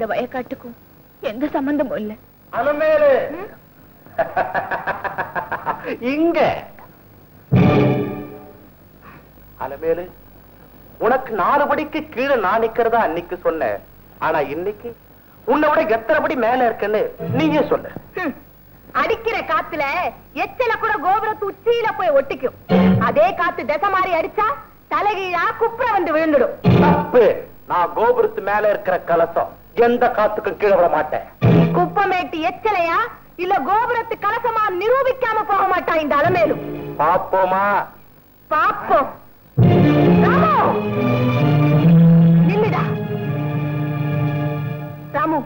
இந்த வயக்காட்டுக்கும் எந்த சம்பந்தமும் இல்ல. அலமேலு இங்க அலமேலு, உனக்கு 4 படிக்கு கீழே நான் நிக்கிறதா அன்னைக்கு சொன்ன. ஆனா இன்னைக்கு உன்னை விட எத்தனை படி மேல இருக்குன்னு நீயே சொல்லு. அடிக்கிற காத்துல எச்சல கூட கோபுரத்து உச்சியில போய் ஒட்டிக்கும். அதே காத்து திசை மாறி அடிச்சா தலைகீழா குப்புற வந்து விழுந்துடும். தப்பு. நான் கோபுரத்து மேல இருக்கிற கலசம் எந்த காத்துக்கும் கீழே விட மாட்டேன். குப்பமேட்டு எச்சலையா இல்ல கோபுரத்து கலசமா நிரூபிக்காம போக மாட்டா இந்த அலமேலு. பாப்போமா? பாப்போம். ராமு, நில்லுடா. ராமு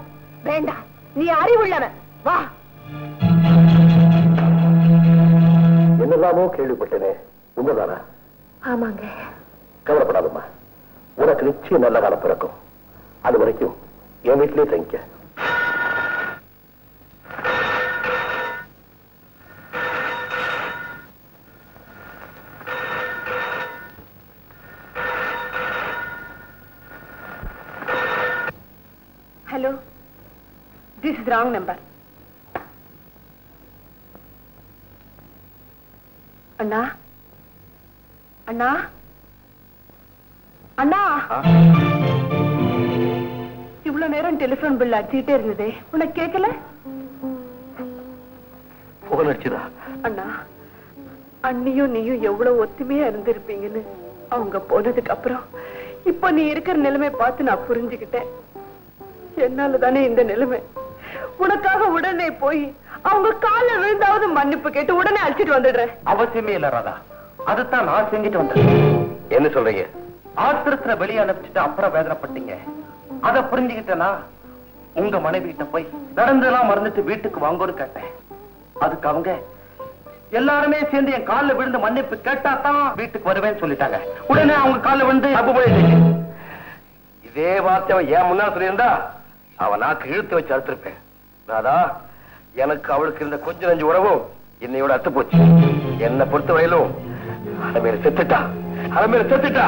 வேண்டாம், நீ அறிவுள்ளவன். வா. என்னெல்லாமோ கேள்விப்பட்டேனே, உண்மைதானா? ஆமாங்க. கவலைப்படாதம்மா, உனக்கு நிச்சயம் நல்ல காலம் பிறக்கும். அது வரைக்கும் என் வீட்டிலே தங்கிக்க. Hello, this is wrong number. அண்ணா, அண்ணா, அண்ணா, இவ்வளவு நேரம் டெலிபோன் பில் அடிச்சுட்டே இருந்ததே, உனக்கு கேட்கல? போன் அடிச்சுதா? அண்ணா, அண்ணியும் நீயும் எவ்வளவு ஒத்துமையா இருந்திருப்பீங்கன்னு அவங்க போனதுக்கு அப்புறம் இப்ப நீ இருக்கிற நிலைமை பார்த்து நான் புரிஞ்சுக்கிட்டேன். என்னாலதானே இந்த நிலைமை. உனக்காக உடனே போய் அவங்க கால விழுந்தாவது மன்னிப்பு கேட்டு உடனே அழைச்சிட்டு வந்துடுறேன். அவசியமே இல்ல ராதா, அதுதான் நான் செஞ்சுட்டு வந்தேன். என்ன சொல்றீங்க? ஆத்திரத்துல வெளியே அனுப்பிச்சுட்டு அப்புறம் வேதனைப்பட்டீங்க. அத புரிஞ்சுக்கிட்டேனா உங்க மனைவி கிட்ட போய் நடந்தெல்லாம் மறந்துட்டு வீட்டுக்கு வாங்கன்னு கேட்டேன். அதுக்கு அவங்க எல்லாருமே சேர்ந்து என் காலில் விழுந்து மன்னிப்பு கேட்டா தான் வீட்டுக்கு வருவேன்னு சொல்லிட்டாங்க. உடனே அவங்க காலில் விழுந்து தப்பு பண்ணிட்டீங்க. இதே வார்த்தை அவன் ஏன் முன்னாள் சொல்லியிருந்தா அவன் நாக்கு இழுத்து வச்சு அறுத்திருப்பேன். ராதா, எனக்கு அவளுக்கு இருந்த கொஞ்சம் நஞ்சு உறவும் என்னையோட அத்து போச்சு. என்னை பொறுத்த வரையிலும் அலமேலு செத்துட்டா, அலமேலு செத்துட்டா.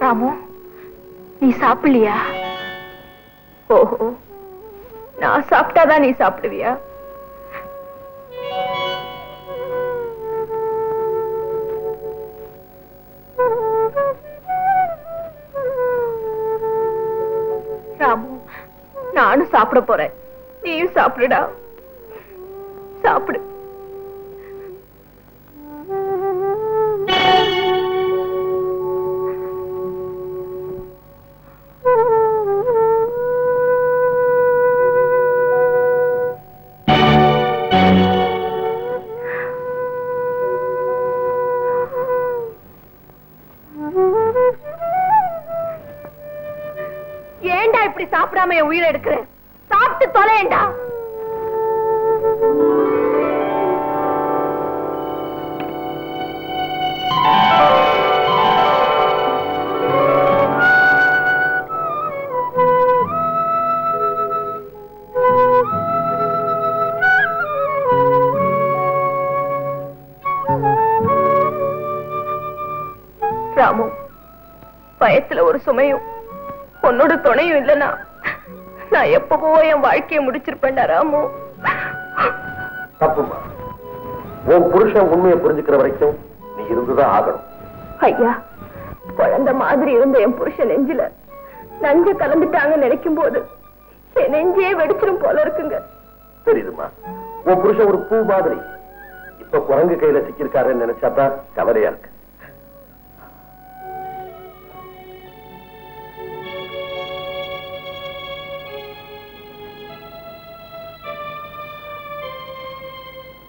ராமு, நீ சாப்பிடலையா? ஓஹோ, நான் சாப்பிட்டாதான் நீ சாப்பிடுவியா? ராமு, நானும் சாப்பிட போறேன், நீயும் சாப்பிடுடா. சாப்பிடு. ஏண்டா இப்படி சாப்பிடாம என் உயிரை எடுக்கிறேன்? சாப்பிட்டு தொலையேண்டா. ராமு, பயத்துல ஒரு சுமையும் உன்னோட துணையும் இல்லைன்னா நான் எப்பவோ என் வாழ்க்கையை முடிச்சிருப்பேன்டா ராமு. தப்புமா, உன் புருஷன் உண்மையை புரிஞ்சுக்கிற வரைக்கும் நீ இருந்துதான் ஆகணும். ஐயா, குழந்தை மாதிரி இருந்த என் புருஷன் நெஞ்சில நஞ்ச கலந்துட்டாங்கன்னு நினைக்கும் போது என் நெஞ்சே வெடிச்சிரும் போல இருக்குங்க. தெரியுதுமா, உன் புருஷன் ஒரு பூ மாதிரி இப்ப குரங்கு கையில சிக்கிருக்காருன்னு நினைச்சாதான் கவலையா இருக்கு.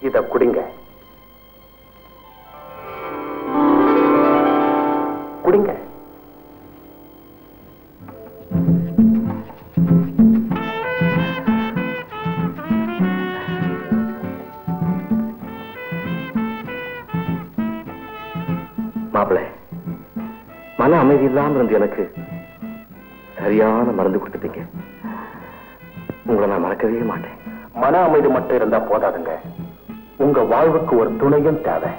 இத குடிங்க, குடிங்க. மாப்பிள்ளை, மன அமைதி இல்லாம இருந்து எனக்கு சரியான மருந்து கொடுத்துட்டீங்க. உங்களை நான் மறக்கவே மாட்டேன். மன அமைதி மட்டும் இருந்தா போதாதுங்க, உங்க வாழ்வுக்கு ஒரு துணையும் தேவை.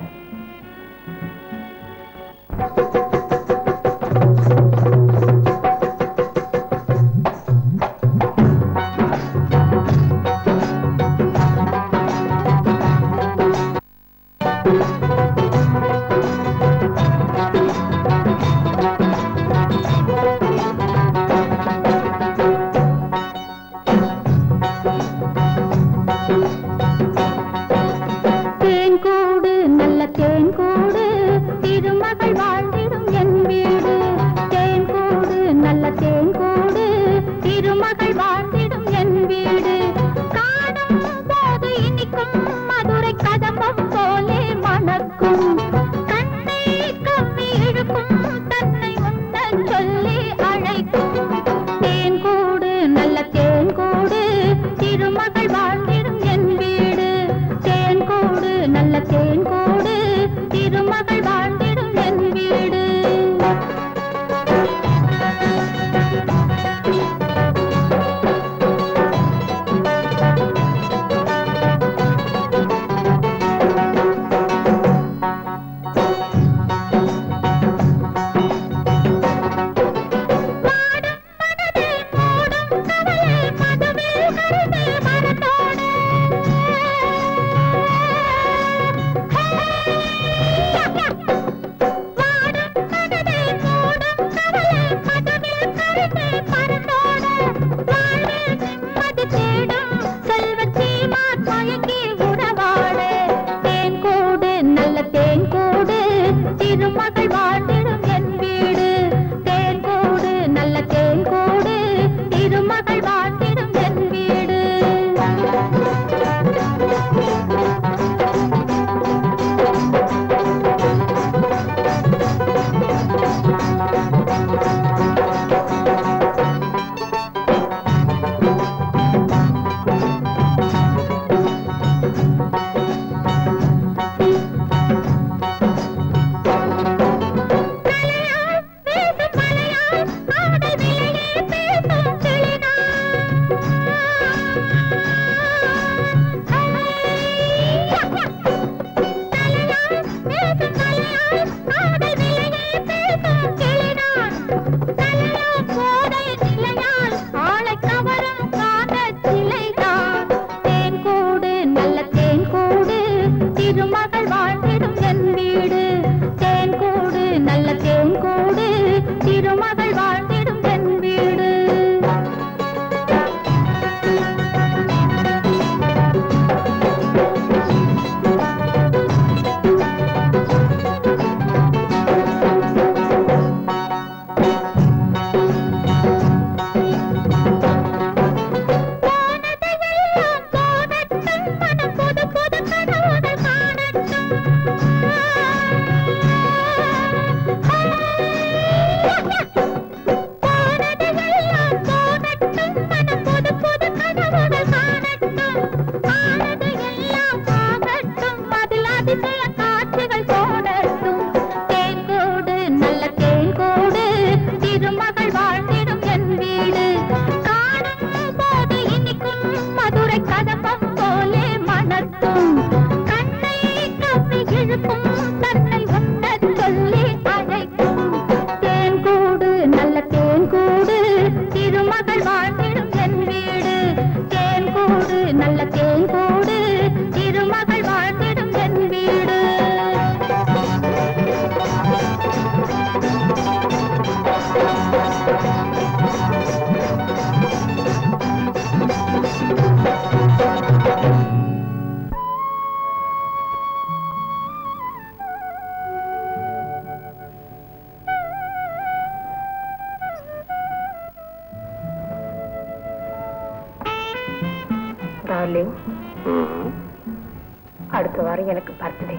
அடுத்த வாரம் எனக்கு பர்த்டே.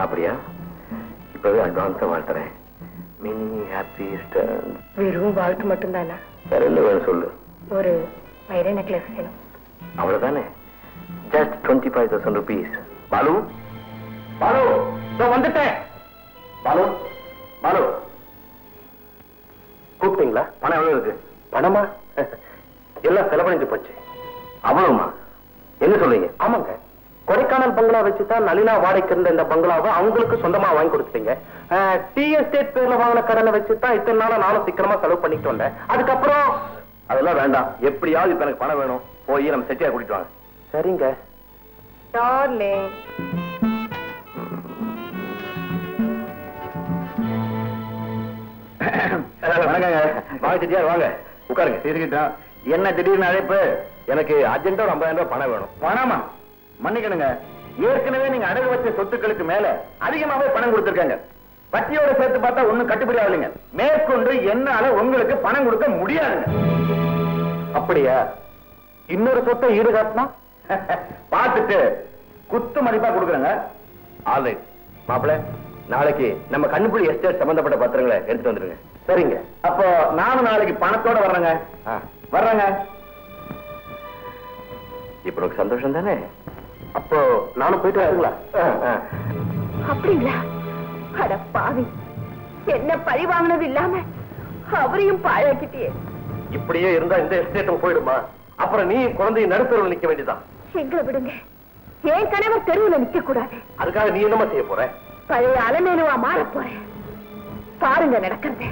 அப்படியா? இப்பவே அட்வான்ஸா வாழ்த்துறேன். Mini happy Easter. வெறும் வாழ்த்து மட்டும்தானா? வேற என்ன வேணும் சொல்லு. ஒரு வைர நெக்லஸ் வேணும். அவ்வளவுதானே? Just 25,000 rupees. பாலு, பாலு, நான் வந்துட்டேன். பாலு, பாலு, கூப்பிட்டீங்களா? பணம் எவ்வளவு இருக்கு? பணமா? எல்லாம் செலவழிஞ்சு போச்சு. அவ்வளவுமா? என்ன சொல்றீங்க? ஆமாங்க, கொடைக்கானல் பங்களா வச்சுதான் நளினா வாடகைக்கு இருந்த இந்த பங்களாவை அவங்களுக்கு சொந்தமா வாங்கி கொடுத்துட்டீங்க. டி எஸ்டேட் பேர்ல வாங்கின கடனை வச்சுதான் இத்தனை நாளா நானும் சிக்கனமா செலவு பண்ணிட்டு வந்தேன். அதுக்கப்புறம் அதெல்லாம் வேண்டாம். எப்படியாவது இப்ப எனக்கு பணம் வேணும். போய் நம்ம செட்டியா கூட்டிட்டு வாங்க. சரிங்க. வணக்கங்க. வாங்க செட்டியார், வாங்க உட்காருங்க. சரிக்கிட்டோம். என்ன திடீர்னு அழைப்பு? எனக்கு அர்ஜென்ட்டா ஒரு 50,000 ரூபாய் பணம் வேணும். பணமா? மன்னிக்கணுங்க, ஏற்கனவே நீங்க அடகு வச்ச சொத்துக்களுக்கு மேல அதிகமாவே பணம் கொடுத்திருக்காங்க. வட்டியோட சேர்த்து பார்த்தா ஒண்ணும் கட்டுப்படி ஆகலைங்க. மேற்கொண்டு என்னால உங்களுக்கு பணம் கொடுக்க முடியாதுங்க. அப்படியா? இன்னொரு சொத்தை ஈடு காட்டினா பார்த்துட்டு குத்து மதிப்பா கொடுக்குறேங்க. ஆல்ரைட் மாப்பிள்ள, நாளைக்கு நம்ம கண்ணுப்புள்ளி எஸ்டேட் சம்பந்தப்பட்ட பத்திரங்களை எடுத்துட்டு வந்துருங்க. சரிங்க. அப்போ நானும் நாளைக்கு பணத்தோட வர்றேங்க. வர்றேங்க. இப்ப உனக்கு சந்தோஷம் தானே? அப்போ நானும் போயிட்டு வரீங்களா? அப்படிங்களா? அட பாவி, என்ன பழி வாங்கினது இல்லாம அவரையும் பாழாக்கிட்டியே. இப்படியே இருந்தா இந்த எஸ்டேட்டும் போயிடுமா? அப்புறம் நீ குழந்தைய நடுத்தருவில் நிக்க வேண்டியதான். எங்களை விடுங்க, என் கணவர் தெருவில் நிக்க கூடாது. அதுக்காக நீ என்னமா செய்ய போற? பழைய அலமேலுவா மாற போறேன். பாருங்க நடக்கிறது.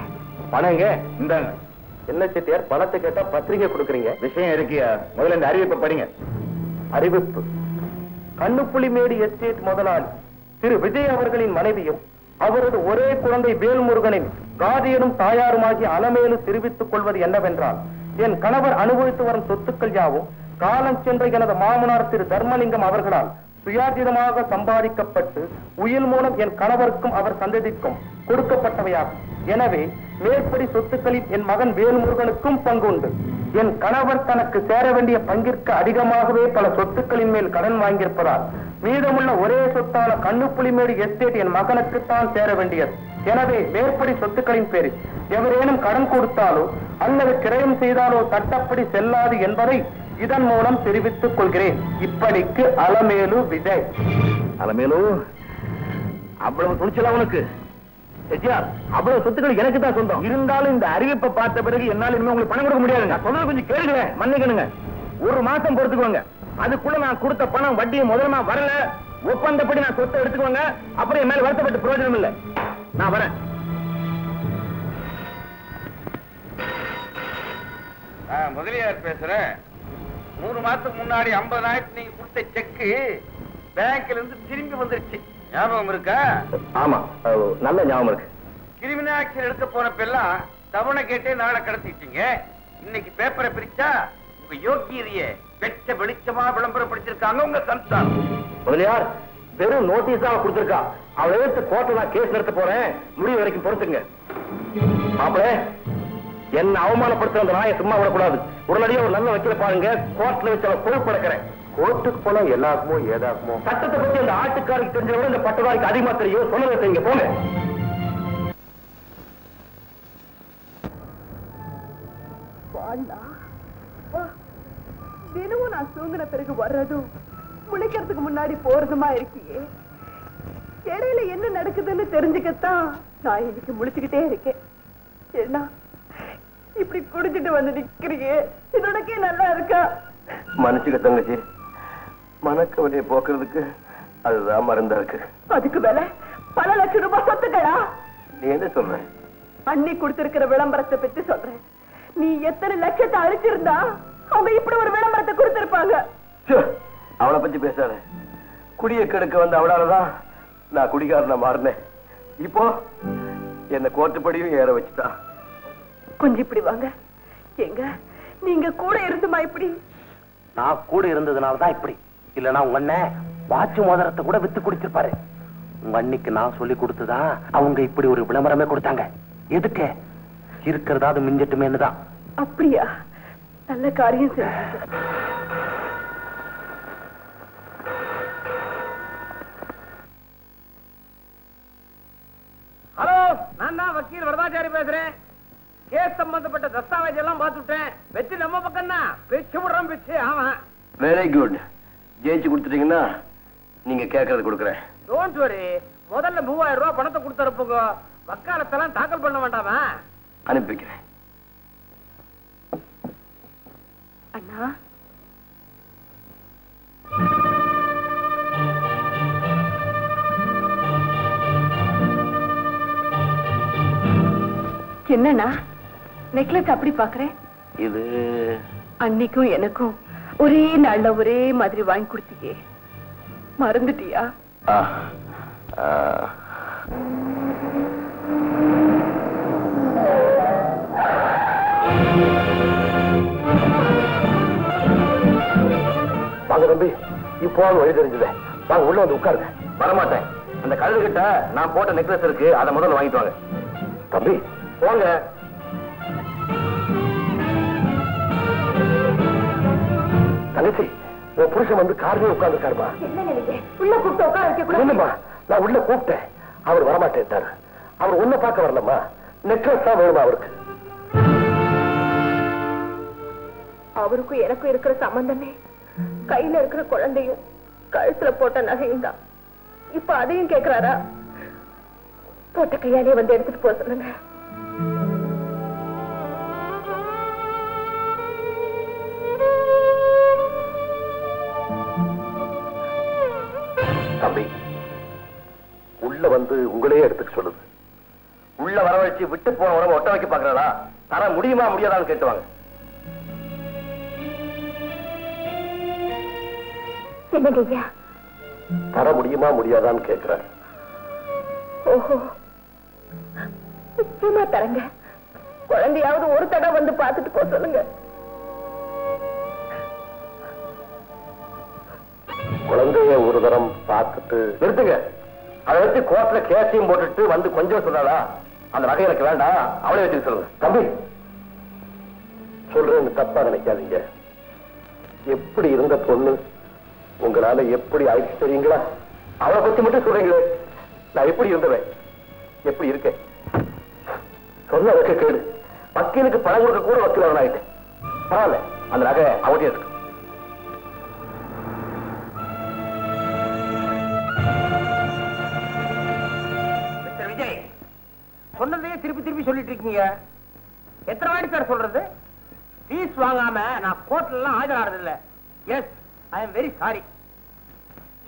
பணங்க இந்தாங்க. என்ன செட்டியார், பணத்தை கேட்டா பத்திரிகை கொடுக்குறீங்க? விஷயம் இருக்கியா? முதல்ல இந்த அறிவிப்பை படிங்க. அறிவிப்பு. கண்ணுப்புலிமேடு எஸ்டேட் முதலாளி திரு விஜய் அவர்களின் மனைவியும் அவரது ஒரே குழந்தை வேல்முருகனின் காதியனும் தாயாருமாகிய அலமேலு தெரிவித்துக் கொள்வது என்னவென்றால், என் கணவர் அனுபவித்து வரும் சொத்துக்கள் யாவும் காலம் சென்ற எனது மாமனார் திரு தர்மலிங்கம் அவர்களால் சுயாதீனமாக சம்பாதிக்கப்பட்டு உயில் மூலம் என் கணவருக்கும் அவர் சந்ததிக்கும் கொடுக்கப்பட்டவையாகும். எனவே மேற்படி சொத்துக்களில் என் மகன் வேல்முருகனுக்கும் பங்குண்டு. என் கணவர் தனக்கு சேர வேண்டிய பங்கிற்கு அதிகமாகவே பல சொத்துக்களின் மேல் கடன் வாங்கியிருப்பதால் மீதமுள்ள ஒரே சொத்தான கண்ணுப்புலிமேடு எஸ்டேட் என் மகனுக்குத்தான் சேர வேண்டியது. எனவே மேற்படி சொத்துக்களின் பேரில் எவரேனும் கடன் கொடுத்தாலோ அல்லது கிரயம் செய்தாலோ சட்டப்படி செல்லாது என்பதை இதன் மூலம் தெரிவித்துக் கொள்கிறேன். இப்படிக்கு அலமேலு விஜய். அலமேலு, அவ்வளவு துணிச்சலா உனக்கு? அவ்வளவு சொத்துக்கள் எனக்கு தான் சொந்தம். இருந்தாலும் இந்த அறிவிப்பை பார்த்த பிறகு என்னால இனிமே உங்களுக்கு பணம் கொடுக்க முடியாது. நான் சொல்றது கொஞ்சம் கேளுங்க, மன்னிக்கணுங்க. ஒரு மாசம் பொறுத்துக்குவாங்க. அதுக்குள்ள நான் கொடுத்த பணம் வட்டியை முதலமா வரல, ஒப்பந்தப்படி நான் சொத்தை எடுத்துக்குவாங்க. அப்புறம் என் மேல வருத்தப்பட்டு பிரயோஜனம் இல்லை. நான் வரேன். முதலியார் பேசுறேன். 3 மாசத்துக்கு முன்னாடி 50,000 நீங்க கொடுத்த செக்கு பேங்க்ல இருந்து திரும்பி வந்துருச்சு. ஞாபகம் இருக்கா? ஆமா, நல்ல ஞாபகம் இருக்கு. கிரிமினல் ஆக்ஷன் எடுக்க போனப்பெல்லாம் தவணை கேட்டே நாளை கடத்திட்டீங்க. இன்னைக்கு பேப்பரை பிரிச்சா உங்க யோகியரிய வெட்ட வெளிச்சமா விளம்பரப்படுத்திருக்காங்க உங்க சம்சாரம். முதலியார் வெறும் நோட்டீஸா கொடுத்திருக்கா. அவளை எடுத்து கோர்ட்ல நான் கேஸ் நடத்த போறேன். முடிவு வரைக்கும் பொறுத்துங்க. மாப்பிள, என்ன அவமானப்படுத்துற அந்த நாயை சும்மா விடக்கூடாது. உடனடியா ஒரு நல்ல வக்கீல பாருங்க. கோர்ட்ல வச்சு அவளை கொழுப்படக்கிறேன். கோர்ட்டுக்கு போனா எல்லாருக்குமோ ஏதாக்குமோ. சட்டத்தை பத்தி அந்த ஆட்டுக்காரிக்கு தெரிஞ்ச விட இந்த பட்டதாரிக்கு அதிகமா தெரியும். சொன்னதை செய்யுங்க, போங்க. தினமும் நான் தூங்கின பிறகு வர்றதும் முழிக்கிறதுக்கு முன்னாடி போறதுமா இருக்கியே. இடையில என்ன நடக்குதுன்னு தெரிஞ்சுக்கத்தான் நான் இன்னைக்கு முழிச்சுக்கிட்டே இருக்கேன். என்ன இப்படி குடிச்சிட்டு வந்து நிக்கிறீங்க? என்னோடக்கே நல்லா இருக்கா? மன்னிச்சுக்க தங்கச்சி, மனக்கவலையை போக்குறதுக்கு அதுதான் மருந்தா இருக்கு. அதுக்கு மேல பல லட்சம் ரூபாய் சொத்துக்களா? நீ என்ன சொல்ற? அண்ணி கொடுத்திருக்கிற விளம்பரத்தை பத்தி சொல்றேன். நீ எத்தனை லட்சத்தை அழிச்சிருந்தா அவங்க இப்படி ஒரு விளம்பரத்தை கொடுத்திருப்பாங்க. அவளை பத்தி பேசாத. குடிய கெடுக்க வந்த அவளாலதான் நான் குடிகாரனா மாறினேன். இப்போ என்ன கோர்ட்டுப்படியும் ஏற வச்சுட்டா. கொஞ்சம் இப்படி வாங்க. எங்க நீங்க கூட இருந்துமா இப்படி? நான் கூட இருந்ததுனாலதான் இப்படி. இல்லன்னா உங்க அண்ணன் வாட்சி மோதிரத்தை கூட வித்து குடிச்சிருப்பாரு. உங்க அண்ணிக்கு நான் சொல்லி கொடுத்துதான் அவங்க இப்படி ஒரு விளம்பரமே கொடுத்தாங்க. எதுக்கு? இருக்கிறதாவது மிஞ்சட்டுமேன்னு தான். அப்படியா? நல்ல காரியம் செய்ய. ஹலோ, நான் தான் வக்கீல் வரதாச்சாரி பேசுறேன். கேஸ் சம்பந்தப்பட்ட தஸ்தாவேஜ் எல்லாம் பார்த்துட்டேன். வெற்றி நம்ம பக்கம் தான். பிச்சு விடுறோம் பிச்சு. ஆமா, வெரி குட். ஜெயிச்சு கொடுத்துட்டீங்கன்னா நீங்க கேட்கறது கொடுக்குறேன். Don't worry. முதல்ல 3000 ரூபாய் பணத்தை கொடுத்துறப்போங்க. வக்காலத்தெல்லாம் தாக்கல் பண்ண வேண்டாமா? அனுப்பி வைக்கிறேன். அண்ணா, என்னன்னா நெக்லஸ் அப்படி பாக்குறேன்? இது அன்னைக்கும் எனக்கும் ஒரே நாள்ல ஒரே மாதிரி வாங்கி கொடுத்தீங்க, மறந்துட்டியா? வாங்க தம்பி, இப்போ வழி தெரிஞ்சது. வாங்க உள்ள வந்து உட்காருங்க. வரமாட்டேன். அந்த கழுதுகிட்ட நான் போட்ட நெக்லஸ் இருக்கு, அதை முதல்ல வாங்கிட்டு வாங்க. தம்பி போங்க. தங்கச்சி, உன் புருஷன் வந்து கார்லயே உட்கார்ந்து இருக்காருமா. உள்ள கூப்பிட்டு உட்கார வைக்க இல்லம்மா, நான் உள்ள கூப்பிட்டேன், அவர் வரமாட்டேன். அவர் உன்னை பார்க்க வரலம்மா, நெக்லஸ் தான் வேணுமா அவருக்கு. அவருக்கும் எனக்கும் இருக்கிற சம்பந்தமே கையில இருக்கிற குழந்தையும் கழுத்துல போட்ட நகையும் தான். இப்ப அதையும் கேக்குறாரா? போட்ட கையாலே வந்து எடுத்துட்டு போக சொல்லுங்க. தம்பி, உள்ள வந்து உங்களே எடுத்துக்க சொல்லுது. உள்ள வரவழைச்சு விட்டு போன உடம்பு ஒட்ட வைக்க பாக்குறதா? தர முடியுமா முடியாதான்னு கேட்டுவாங்க. என்னங்கய்யா? தர முடியுமா முடியாதான்னு கேட்கிறார். ஓஹோ, நிச்சயமா தரங்க. குழந்தையாவது ஒரு தடவை வந்து பார்த்துட்டு போக சொல்லுங்க. குழந்தைய ஒரு தரம் பார்த்துட்டு நிறுத்துங்க. அதை வச்சு கோர்ட்ல கேஸையும் போட்டுட்டு வந்து கொஞ்சம் சொன்னாலா? அந்த நகை எனக்கு வேண்டாம், அவளை வச்சு சொல்லுங்க. தம்பி சொல்றேன்னு தப்பா நினைக்காதீங்க. எப்படி இருந்த பொண்ணு உங்களால எப்படி ஆயிடுச்சு தெரியுங்களா? அவளை பத்தி மட்டும் சொல்றீங்களே, நான் எப்படி இருந்தவன், எப்படி இருக்கேன் சொன்ன வைக்க கேடு. வக்கீலுக்கு பணம் கொடுக்க கூட வக்கீல் ஆயிட்டேன். பரவாயில்ல, அந்த நகை அவட்டே இருக்கு. மிஸ்டர் விஜய், சொன்னதையே திருப்பி திருப்பி சொல்லிட்டு இருக்கீங்க. எத்தனை வாட்டி சார் சொல்றது? ஃபீஸ் வாங்காம நான் கோர்ட்ல எல்லாம் ஆஜராகிறது இல்ல. Yes, I am very sorry.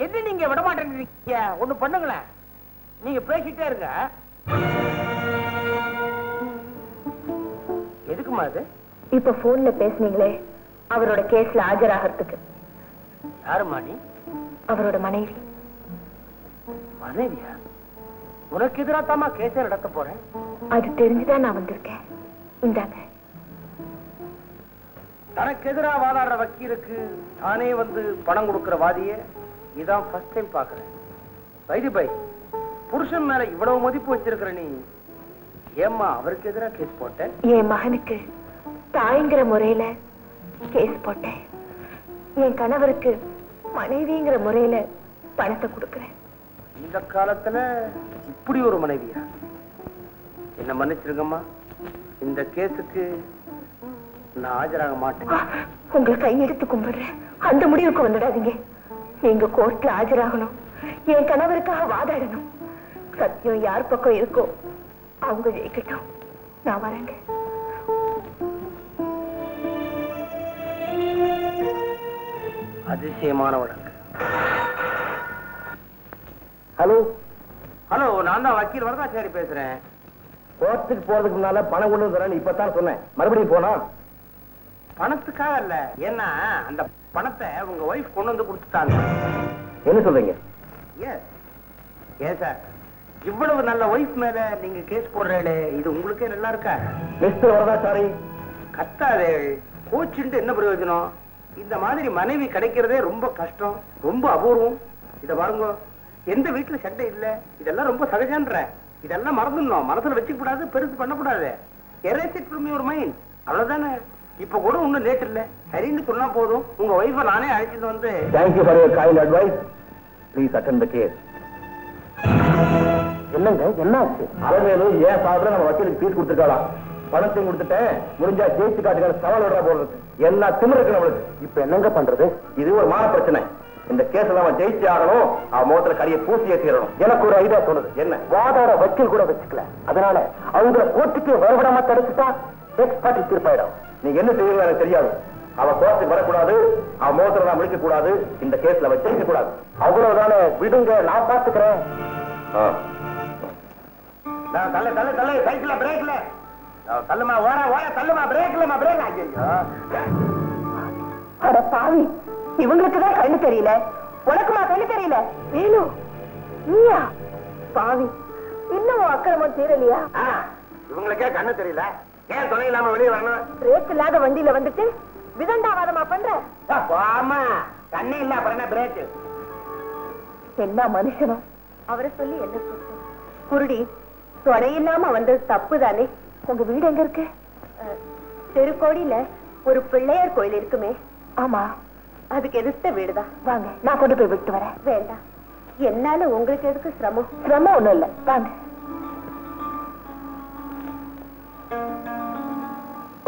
என்ன நீங்க விட மாட்டேங்கிறீங்க? ஒண்ணு பண்ணுங்களேன், நீங்க பேசிட்டே இருங்க. எதுக்குமா அது? இப்ப போன்ல பேசுனீங்களே, அவரோட கேஸ்ல ஆஜராகிறதுக்கு. யாருமா நீ? அவரோட மனைவி. மனைவியா? உனக்கு எதிராத்தாமா கேஸை நடத்த போறேன். அது தெரிஞ்சுதான் நான் வந்திருக்கேன். இந்தாங்க. தனக்கு எதிராக வாதாடுற வக்கீலுக்கு தானே வந்து பணம் கொடுக்கிற வாதிய இதான் ஃபர்ஸ்ட் டைம் பாக்குறேன். வைதி பை, புருஷன் மேல இவ்வளவு மதிப்பு வச்சிருக்கிற நீ ஏம்மா அவருக்கு எதிராக கேஸ் போட்ட? என் மகனுக்கு தாய்ங்கிற முறையில கேஸ் போட்டேன். என் கணவருக்கு மனைவிங்கிற முறையில பணத்தை கொடுக்கிறேன். இந்த காலத்துல இப்படி ஒரு மனைவியா? என்ன மன்னிச்சிருங்கம்மா, இந்த கேஸுக்கு நான் ஆஜராக மாட்டேன். உங்களை கையெடுத்து கும்பிடுறேன், அந்த முடிவுக்கு வந்துடாதீங்க. நீங்க கோர்ட்ல ஆஜராகணும், என் கணவருக்காக வாதாடணும். சத்தியம் யார் பக்கம் இருக்கோ அவங்க ஜெயிக்கட்டும். நான் வரேங்க. அதிசயமான வழக்கு. ஹலோ ஹலோ, நான் தான் வக்கீல் வரதாச்சாரி பேசுறேன். கோர்ட்டுக்கு போறதுக்கு முன்னால பணம் கொண்டு வந்துறேன்னு இப்பதான் சொன்னேன். மறுபடியும் போனா? பணத்துக்காக இல்ல, ஏன்னா அந்த பணத்தை உங்க ஒய்ஃப் கொண்டு வந்து கொடுத்துட்டாங்க. என்ன சொல்றீங்க? ஏன் சார், இவ்வளவு நல்ல ஒய்ஃப் மேல நீங்க கேஸ் போடுறீங்களே, இது உங்களுக்கே நல்லா இருக்கா? மிஸ்டர் வரதாச்சாரி, கத்தாதே. கோச்சுட்டு என்ன பிரயோஜனம்? இந்த மாதிரி மனைவி கிடைக்கிறதே ரொம்ப கஷ்டம், ரொம்ப அபூர்வம். இத பாருங்க, எந்த வீட்டுல சண்டை இல்ல, இதெல்லாம் ரொம்ப சகஜன்ற. இதெல்லாம் மறந்துடணும், மனசுல வச்சுக்க கூடாது, பெருசு பண்ணக்கூடாது. erase it from your mind. அவ்வளவுதானே. இப்ப கூட ஒண்ணும் லேட் இல்ல, சரின்னு சொன்னா போதும். உங்க ஒய்ஃபை நானே அழைச்சிட்டு வந்து. Thank you for your kind advice. Please attend the case. என்னங்க என்ன ஆச்சு? அலமேலும் ஏன் சாப்பிட நம்ம வக்கீலுக்கு ஃபீஸ் கொடுத்துருக்கலாம். பணத்தையும் கொடுத்துட்டேன், முடிஞ்சா ஜெயிச்சு காட்டுக்கான சவால் விடுறா போடுறது. எல்லா திமிரு இருக்கு நம்மளுக்கு. இப்ப என்னங்க பண்றது? இது ஒரு மான பிரச்சனை. இந்த கேஸ் அவன் ஜெயிச்சு ஆகணும், அவன் முகத்துல கரிய பூசி ஏற்றிடணும். எனக்கு ஒரு ஐடியா சொல்லுது. என்ன? வாதாட வக்கீல் கூட வச்சுக்கல, அதனால அவங்க கோர்ட்டுக்கு வரவிடாம தடுத்துட்டா நெக்ஸ்ட் பார்ட்டி தீர்ப்பாயிடும். நீங்க என்ன செய்வீங்க எனக்கு தெரியாது. அவன் கோர்ட்டுக்கு வரக்கூடாது, அவன் முகத்துல நான் முடிக்க கூடாது, இந்த கேஸ்ல அவன் ஜெயிக்க கூடாது. அவ்வளவுதானே, விடுங்க, நான் பாத்துக்கிறேன். தலை தலை தலை சைக்கிள பிரேக்ல தள்ளுமா ஓட ஓட தள்ளுமா பிரேக் இல்லமா பிரேக். ஐயோ அட பாவி, இவங்களுக்குதான் கண்ணு தெரியல, உனக்குமா கண்ணு தெரியல? வேணு நீயா பாவி, இன்னும் அக்கிரமம் தீரலையா? இவங்களுக்கே கண்ணு தெரியல, ஏன் துணை இல்லாம வெளியே வரணும்? பிரேக் இல்லாத வண்டியில வந்துட்டு விதண்டாவாதமா பண்ற? ஆமா, கண்ணே இல்ல அப்புறம் என்ன பிரேக்? என்ன மனுஷனும் அவரை சொல்லி என்ன சொல்ற? குருடி துணை இல்லாம வந்தது தப்பு தானே. உங்க வீடு எங்க இருக்கு? தெருக்கோடியில ஒரு பிள்ளையார் கோயில் இருக்குமே. ஆமா, அதுக்கு எதிர்த்த வீடுதான். வாங்க, நான் கொண்டு போய் விட்டு வரேன். வேண்டாம், என்னால உங்களுக்கு எதுக்கு சிரமம்? சிரமம் ஒண்ணும் இல்ல, வாங்க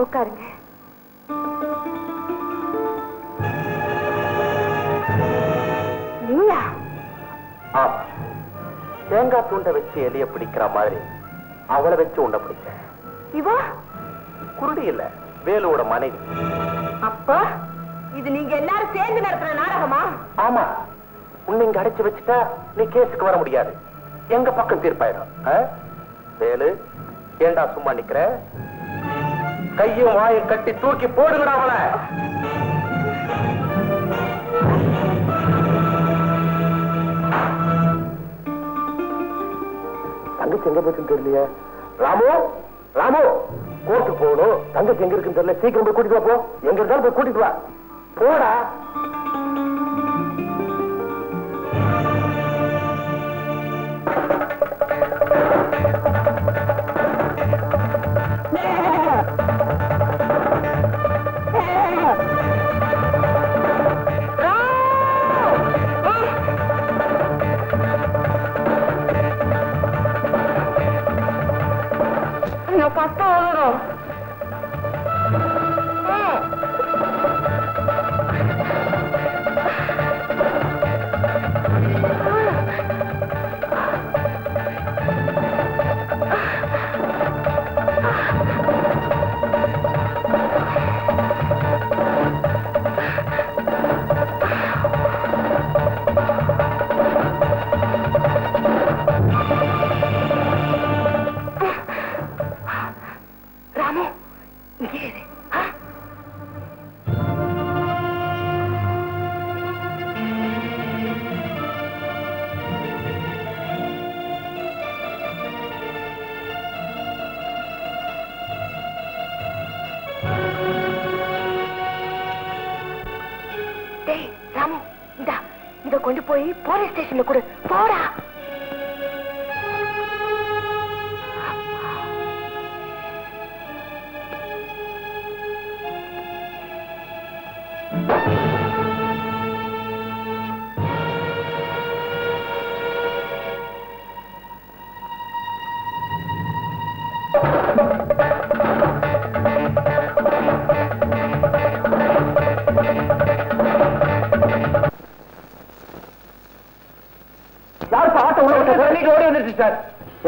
உட்காருங்க. நீயா? ஆமா, தேங்காய் தூண்டை வச்சு எலிய பிடிக்கிற மாதிரி அவளை வச்சு உண்ட பிடிச்ச. இவா குருடி இல்ல, வேலுவோட மனைவி. அப்பா, இது நீங்க எல்லாரும் சேர்ந்து நடத்துற நாடகமா? ஆமா, உன்னை இங்க அடைச்சு வச்சுட்டா நீ கேஸுக்கு வர முடியாது, எங்க பக்கம் தீர்ப்பாயிடும். வேலு, ஏண்டா சும்மா நிக்கிற? கையும் வாயை கட்டி தூக்கி போடுங்கடா அவளை. தங்கச்சி எங்க போச்சுன்னு தெரியலையே. ராமு, ராமு, கோர்ட்டுக்கு போகணும். தங்கச்சி எங்க இருக்குன்னு தெரியல, சீக்கிரம் போய் கூட்டிட்டு வா. போ, எங்க இருந்தாலும் போய் கூட்டிட்டு வா. போடா. கொண்டு போய் போலீஸ் ஸ்டேஷன்ல கொடு. போடா.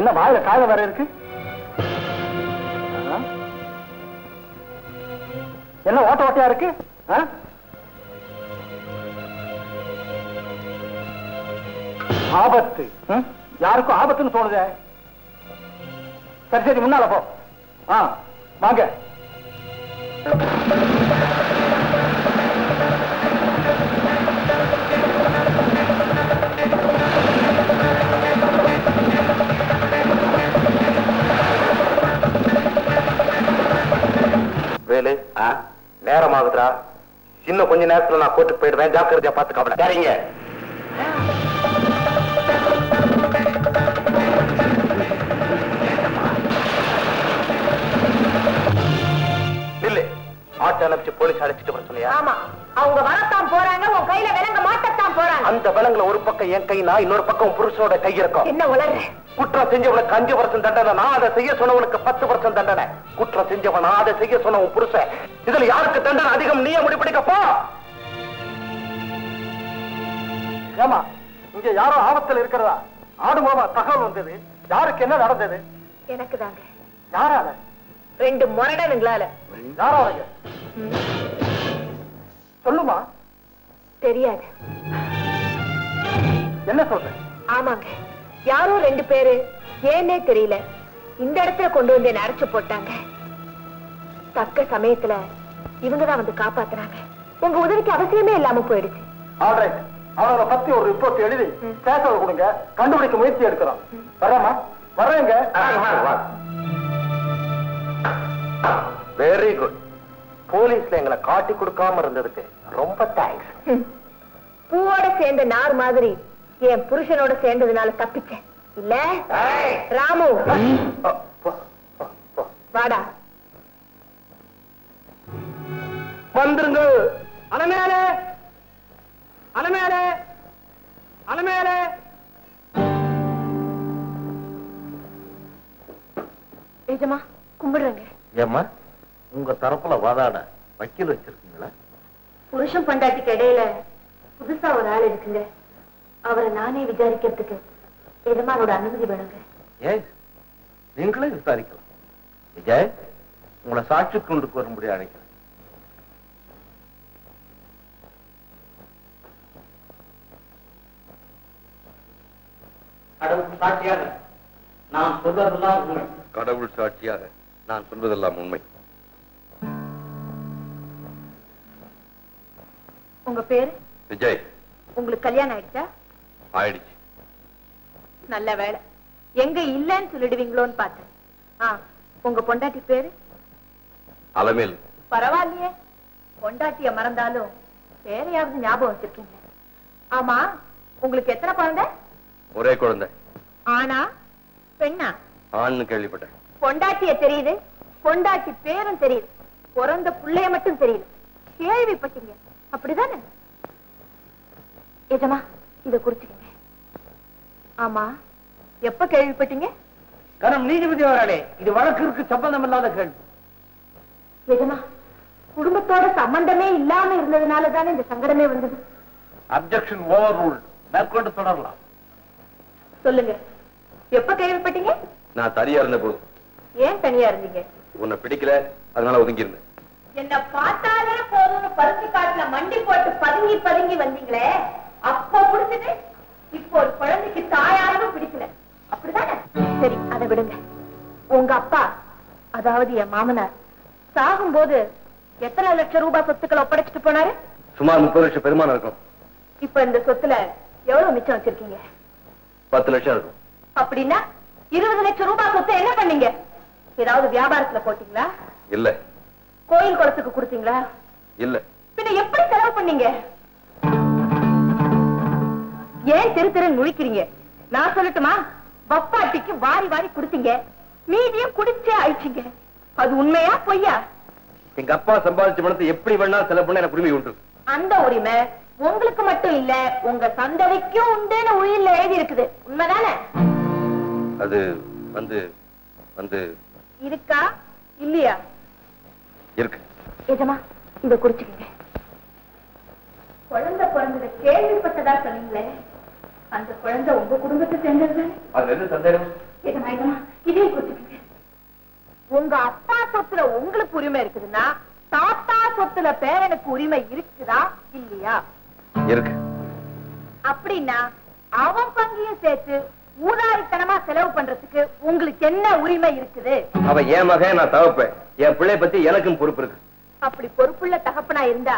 என்ன வாயில காய வர இருக்கு? என்ன ஓட்ட ஓட்டையா இருக்கு? ஆபத்து. யாருக்கும் ஆபத்துன்னு தோணுதே. சரி சரி, முன்னால போ. வாங்க. வேலு, நேரமாகுதுடா. இன்னும் கொஞ்ச நேரத்துல நான் கோர்ட்டுக்கு போயிடுவேன். ஜாக்கிரதையா பார்த்து கவலை. சரிங்க. இல்ல, ஆட்டோ அனுப்பிச்சு போலீஸ் அழைச்சிட்டு வர சொன்னியா? ஆமா, அவங்க வரத்தான் போறாங்க. உன் கையில விலங்க மாட்டத்தான் போறாங்க. அந்த விலங்குல ஒரு பக்கம் என் கைனா, இன்னொரு பக்கம் புருஷனோட கை இருக்கும். என்ன உளற? குற்றம் செஞ்சவனுக்கு 5% தண்டனை, நான் அதை செய்ய சொன்னவனுக்கு 10% தண்டனை. குற்றம் செஞ்சவன் நான் அதை செய்ய சொன்னவன் புருஷன். இதுல யாருக்கு தண்டனை அதிகம் நீயே முடிப்பிடிக்கப்போ. ஏமா, இங்க யாரோ ஆபத்தில் இருக்கிறதா ஆடு மூலமா தகவல் வந்தது. யாருக்கு என்ன நடந்தது? எனக்கு தாங்க. யாரால? 2 முரடனுங்களால. யாரால? சொல்லுமா. தெரியாது. என்ன சொல்ற? ஆமாங்க, யாரோ 2 பேரு, ஏன்னே தெரியல இந்த இடத்துல கொண்டு வந்து என்ன அடைச்சு போட்டாங்க. தக்க சமயத்துல இவங்கதான் வந்து காப்பாத்துறாங்க. உங்க உதவிக்கு அவசியமே இல்லாம போயிடுச்சு. ஆல்ரைட், அவரை பத்தி ஒரு ரிப்போர்ட் எழுதி ஸ்டேஷன்ல கொடுங்க, கண்டுபிடிக்க முயற்சி எடுக்கிறோம். வரேம்மா, வரேங்க. Very good. போலீஸ்ல எங்களை காட்டி கொடுக்காம இருந்ததுக்கு ரொம்ப தேங்க்ஸ். பூவோட சேர்ந்த நார் மாதிரி என் புருஷனோட சேர்ந்ததுனால தப்பிச்சேன் இல்ல? ராமு வாடா. வந்துருங்க. அலமேலே, அலமேலே, அலமேலே. நிஜமா கும்பிடுறேங்க. ஏம்மா, உங்க தரப்புல வாதாட வக்கீல் வச்சிருக்கீங்களா? புருஷன் பண்டாட்டிக்கு இடையில புதுசா ஒரு ஆள் இருக்குங்க. அவரை நானே விசாரிக்கிறதுக்கு எஜமானோட அனுமதி வேணுங்க. ஏன் நீங்களே விசாரிக்கலாம். விஜய், உங்களை சாட்சி கொண்டு வரும்படி அழைக்கிறேன். கடவுள் சாட்சியாக நான் சொல்வதெல்லாம் உண்மை. கடவுள் சாட்சியாக நான் சொல்வதெல்லாம் உண்மை. உங்க பேரு? விஜய். உங்களுக்கு கல்யாணம் ஆயிடுச்சா? ஆயிடுச்சு. நல்ல வேலை, எங்க இல்லன்னு சொல்லிடுவீங்களோன்னு பார்த்தேன். உங்க பொண்டாட்டி பேரு? அலமேல். பரவாயில்லையே, பொண்டாட்டிய மறந்தாலும் வேறையாவது ஞாபகம் வச்சிருக்கீங்க. ஆமா, உங்களுக்கு எத்தனை குழந்தை? ஒரே குழந்தை. ஆனா பெண்ணா? ஆண்னு கேள்விப்பட்டேன். பொண்டாட்டிய தெரியுது, பொண்டாட்டி பேரும் தெரியுது, பிறந்த பிள்ளைய மட்டும் தெரியுது. கேள்விப்பட்டீங்க அப்படிதானே? எஜமா, இத குறிச்சுக்கங்க. ஆமா, எப்ப கேள்விப்பட்டீங்க? கரம் நீதிபதி அவர்களே, இது வழக்கிற்கு சம்பந்தம் இல்லாத கேள்வி. எஜமா, குடும்பத்தோட சம்பந்தமே இல்லாம இருந்ததுனால தானே இந்த சங்கடமே வந்தது. Objection over rule. மேற்கொண்டு தொடரலாம். சொல்லுங்க, எப்ப கேள்விப்பட்டீங்க? நான் தனியா இருந்த போது. ஏன் தனியா இருந்தீங்க? உன்னை பிடிக்கல, அதனால ஒதுங்கி இருந்தேன். என்ன பார்த்தாலே போதும்னு பருத்தி காட்டுல மண்டி போட்டு பதுங்கி பதுங்கி வந்தீங்களே, அப்போ பிடிச்சது. இப்போ ஒரு குழந்தைக்கு தாயாரும் பிடிக்கல, அப்படிதானே? சரி, அதை விடுங்க. உங்க அப்பா, அதாவது என் மாமனார், சாகும்போது எத்தனை லட்சம் ரூபாய் சொத்துக்களை ஒப்படைச்சிட்டு போனாரு? சுமார் 30 லட்சம் பெருமானம் இருக்கும். இப்ப இந்த சொத்துல எவ்வளவு மிச்சம் வச்சிருக்கீங்க? 10 லட்சம் இருக்கும். அப்படின்னா 20 லட்சம் ரூபாய் சொத்தை என்ன பண்ணீங்க? ஏதாவது வியாபாரத்துல போட்டீங்களா? இல்ல. கோயில் குளத்துக்கு கொடுத்தீங்களா? இல்ல. பின்ன எப்படி செலவு பண்ணீங்க? ஏன் தெரு தெரு முழிக்கிறீங்க? நான் சொல்லட்டுமா? வப்பாட்டிக்கு வாரி வாரி கொடுத்தீங்க, மீதியும் குடிச்சே அழிச்சீங்க. அது உண்மையா பொய்யா? எங்க அப்பா சம்பாதிச்ச பணத்தை எப்படி வேணா செலவு பண்ண எனக்கு உரிமை உண்டு. அந்த உரிமை உங்களுக்கு மட்டும் இல்ல, உங்க சந்ததிக்கும் உண்டுன்னு உயிரில எழுதி இருக்குது. உண்மைதானே? அது வந்து வந்து இருக்கா இல்லையா? இருக்கு. எஜமா, இத குறிச்சுக்கங்க. குழந்தை பிறந்தத கேள்விப்பட்டதா சொன்னீங்களே, அந்த குழந்தை உங்க குடும்பத்தை சேர்ந்தது. அது என்ன சந்தேகம்? எஜமா, எஜமா, இதே குறிச்சுக்கங்க. உங்க அப்பா சொத்துல உங்களுக்கு உரிமை இருக்குதுன்னா, தாத்தா சொத்துல பேரனுக்கு உரிமை இருக்குதா இல்லையா? இருக்கு. அப்படின்னா அவன் பங்கையும் சேர்த்து ஊதாரித்தனமா செலவு பண்றதுக்கு உங்களுக்கு என்ன உரிமை இருக்குது? அவ என் மகன், நான் தவப்பேன். என் பிள்ளை பத்தி எனக்கும் பொறுப்பு இருக்கு. அப்படி பொறுப்புள்ள தகப்பனா இருந்தா,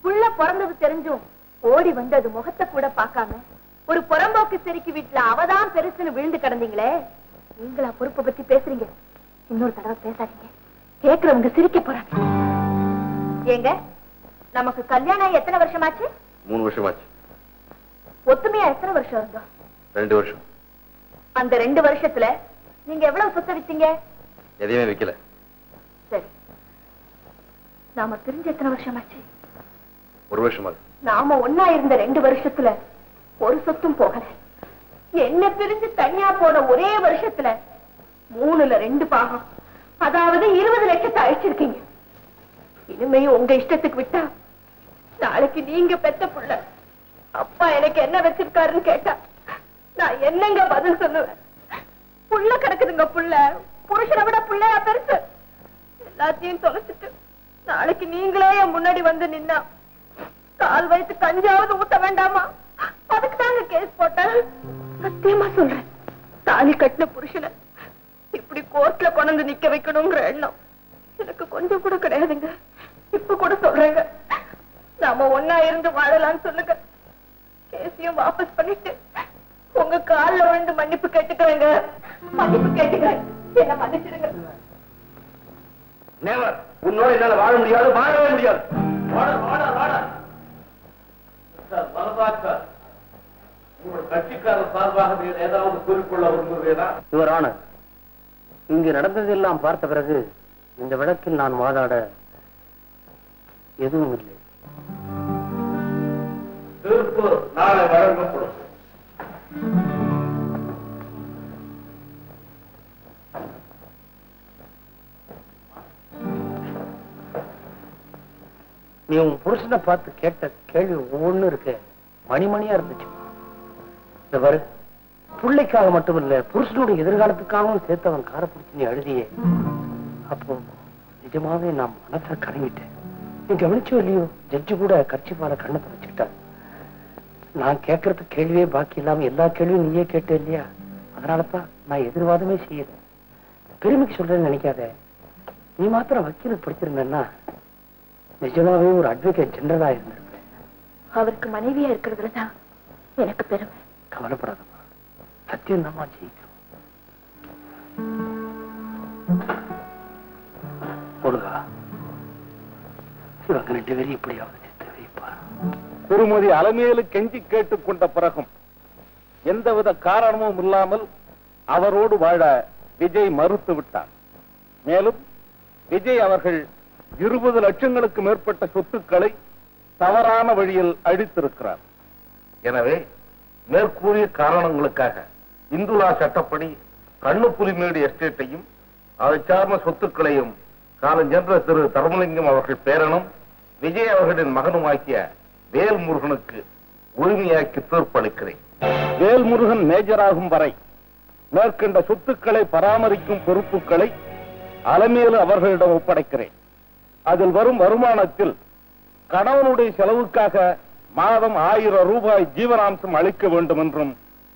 புள்ள பிறந்தது தெரிஞ்சும் ஓடி வந்து அது முகத்தை கூட பார்க்காம ஒரு புறம்போக்கு செருக்கி வீட்டுல அவதான் பெருசுன்னு விழுந்து கிடந்தீங்களே, நீங்களா பொறுப்பை பத்தி பேசுறீங்க? இன்னொரு தடவை பேசாதீங்க, கேக்குறவங்க சிரிக்க போறாங்க. ஏங்க, நமக்கு கல்யாணம் எத்தனை வருஷமாச்சு? 3 வருஷமாச்சு. ஒத்துமையா எத்தனை வருஷம் இருந்தோம்? 2 வருஷம். அந்த 2 வருஷத்துல நீங்க எவ்வளவு சொத்து வித்தீங்க? எதையுமே வைக்கல. சரி, நாம பிரிஞ்சு எத்தனை வருஷமாச்சு? 1 வருஷமாச்சு. நாம ஒன்னா இருந்த 2 வருஷத்துல ஒரு சொத்தும் போகல. என்ன பிரிஞ்சு தனியா போன ஒரே வருஷத்துல 3ல 2 பாகம், அதாவது 20 லட்சத்தை அழிச்சிருக்கீங்க. இனிமையும் உங்க இஷ்டத்துக்கு விட்டா, நாளைக்கு நீங்க பெத்த புள்ள அப்பா எனக்கு என்ன வச்சிருக்காருன்னு கேட்டா நான் என்னங்க பதில் சொல்லுவேன்? புள்ள கிடக்குதுங்க, புள்ள புருஷனை விட புள்ளையா பெருசு. எல்லாத்தையும் தொலைச்சிட்டு நாளைக்கு நீங்களே என் முன்னாடி வந்து நின்னா கால் வைத்து கஞ்சாவது ஊட்ட வேண்டாமா? அதுக்கு தாங்க கேஸ் போட்டேன். சத்தியமா சொல்றேன், தாலி கட்டின புருஷனை இப்படி கோர்ட்ல கொண்டு நிக்க வைக்கணுங்கிற எண்ணம் எனக்கு கொஞ்சம் கூட கிடையாதுங்க. இப்ப கூட சொல்றேங்க, நாம ஒன்னா இருந்து வாழலாம்னு சொல்லுங்க. கேஸையும் வாபஸ் பண்ணிட்டு உங்க கால்ல விழுந்து மன்னிப்பு கேட்டுக்கிறேங்க. மன்னிப்பு கேட்டுக்கிறேன், என்ன மன்னிச்சிடுங்க. நேவர், உன்னோட என்னால வாழ முடியாது, வாழவே முடியாது. உங்களோட கட்சிக்காரர் சார்பாக ஏதாவது கூறிக்கொள்ள விரும்புகிறதா? யுவர் ஆனர், இங்கு நடந்ததெல்லாம் பார்த்த பிறகு இந்த வழக்கில் நான் வாதாட எதுவும் இல்லை. தீர்ப்பு நாளை வழங்கப்படும். நீ உன் புருஷனை பார்த்து கேட்ட கேள்வி ஒவ்வொன்னு இருக்கு, மணிமணியா இருந்துச்சு. இந்த பாரு, பிள்ளைக்காக மட்டுமில்ல, புருஷனுடைய எதிர்காலத்துக்காகவும் சேர்த்து அவன் காரை பிடிச்சு நீ அழுதியே. அப்போ நிஜமாவே நான் மனசை கலங்கிட்டேன். நீ கவனிச்சோ இல்லையோ, ஜட்ஜு கூட கர்ச்சிப்பால கண்ணத்தை வச்சுக்கிட்டார். நான் கேட்கறது கேள்வியே பாக்கி இல்லாம எல்லா கேள்வியும் நீயே கேட்ட இல்லையா? அதனாலதான் நான் எதிர்வாதமே செய்யல. பெருமைக்கு சொல்றேன்னு நினைக்காத. நீ மாத்திரம் வக்கீலுக்கு படிச்சிருந்தேன்னா நிஜமாவே ஒரு அட்வொகேட் ஜெனரலா இருந்திருப்பேன். அவருக்கு மனைவியா இருக்கிறதுலதான் எனக்கு பெருமை. கவலைப்படாதம்மா, சத்தியம் தான்மா ஜெயிக்கும். முருகா, இவங்க 2 பேரும் இப்படியாவது சித்த வைப்பா. திருமதி அலமேலு கெஞ்சி கேட்டுக் கொண்ட பிறகும் எந்தவித காரணமும் இல்லாமல் அவரோடு வாழ விஜய் மறுத்து விட்டார். மேலும் விஜய் அவர்கள் 20 லட்சங்களுக்கு மேற்பட்ட சொத்துக்களை தவறான வழியில் அழித்திருக்கிறார். எனவே மேற்கூறிய காரணங்களுக்காக இந்துலா சட்டப்படி கண்ணுப்புலிமேடு எஸ்டேட்டையும் அதை சார்ந்த சொத்துக்களையும் காலஞ்சென்ற திரு தர்மலிங்கம் அவர்கள் பேரனும் விஜய் அவர்களின் மகனுமாக்கிய வேல்முருகனுக்கு உரிமையாக்கி தீர்ப்பளிக்கிறேன். வேல்முருகன் மேஜராகும் வரை மேற்கண்ட சொத்துக்களை பராமரிக்கும் பொறுப்புகளை அலமேலு அவர்களிடம் ஒப்படைக்கிறேன். அதில் வரும் வருமானத்தில் கணவனுடைய செலவுக்காக மாதம் 1000 ரூபாய் ஜீவனாம்சம் அளிக்க வேண்டும் என்றும்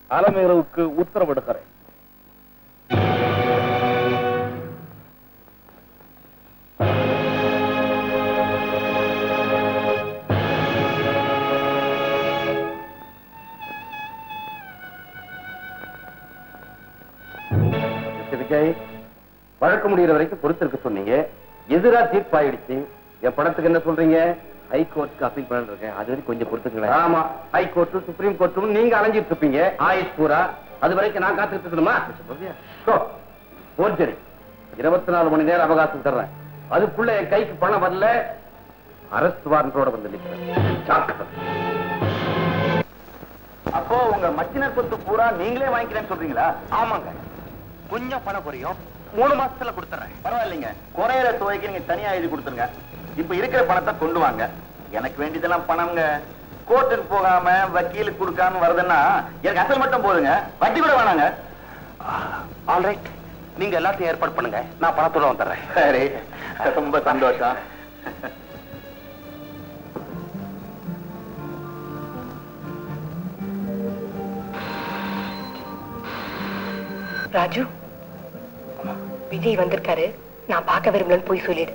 அலமேலுவுக்கு உத்தரவிடுகிறேன். விஜய், வழக்கு முடிகிற வரைக்கும் பொறுத்திருக்க சொன்னீங்க. எதிரா தீர்ப்பாயிடுச்சு. என் பணத்துக்கு என்ன சொல்றீங்க? ஹைகோர்ட்டுக்கு அப்பீல் பண்ண இருக்கேன். அது வரைக்கும் கொஞ்சம் பொறுத்துங்களேன். ஆமா, ஹைகோர்ட்டு சுப்ரீம் கோர்ட்டும் நீங்க அலைஞ்சிட்டு இருப்பீங்க ஆயுஷ் பூரா. அது வரைக்கும் நான் காத்துட்டு இருக்கணுமா? சரி, 24 மணி நேரம் அவகாசம் தர்றேன். அதுக்குள்ள என் கைக்கு பணம் வரல, அரெஸ்ட் வாரண்டோட வந்து நிற்கிறேன். அப்போ உங்க மச்சினர் சொத்து பூரா நீங்களே வாங்கிக்கிறேன்னு சொல்றீங்களா? ஆமாங்க, கொஞ்சம் பணம் குறையும், 3 மாசத்துல கொடுத்துறேன். பரவாயில்லைங்க, குறையிற துவைக்கு நீங்க தனியா எழுதி கொடுத்துருங்க. இப்ப இருக்கிற பணத்தை கொண்டு வாங்க. எனக்கு வேண்டியதெல்லாம் பணம்ங்க. கோர்ட்டுக்கு போகாம வக்கீலுக்கு கொடுக்காம வருதுன்னா எனக்கு அசல் மட்டும் போதுங்க, வட்டி கூட வேணாங்க. ஆல்ரைட், நீங்க எல்லாத்தையும் ஏற்பாடு பண்ணுங்க, நான் பணத்தோட வந்துடுறேன். சரி, ரொம்ப சந்தோஷம். ராஜு, விஜய் வந்திருக்காரு, நான் பார்க்க விரும்பலன்னு போய் சொல்லிடு.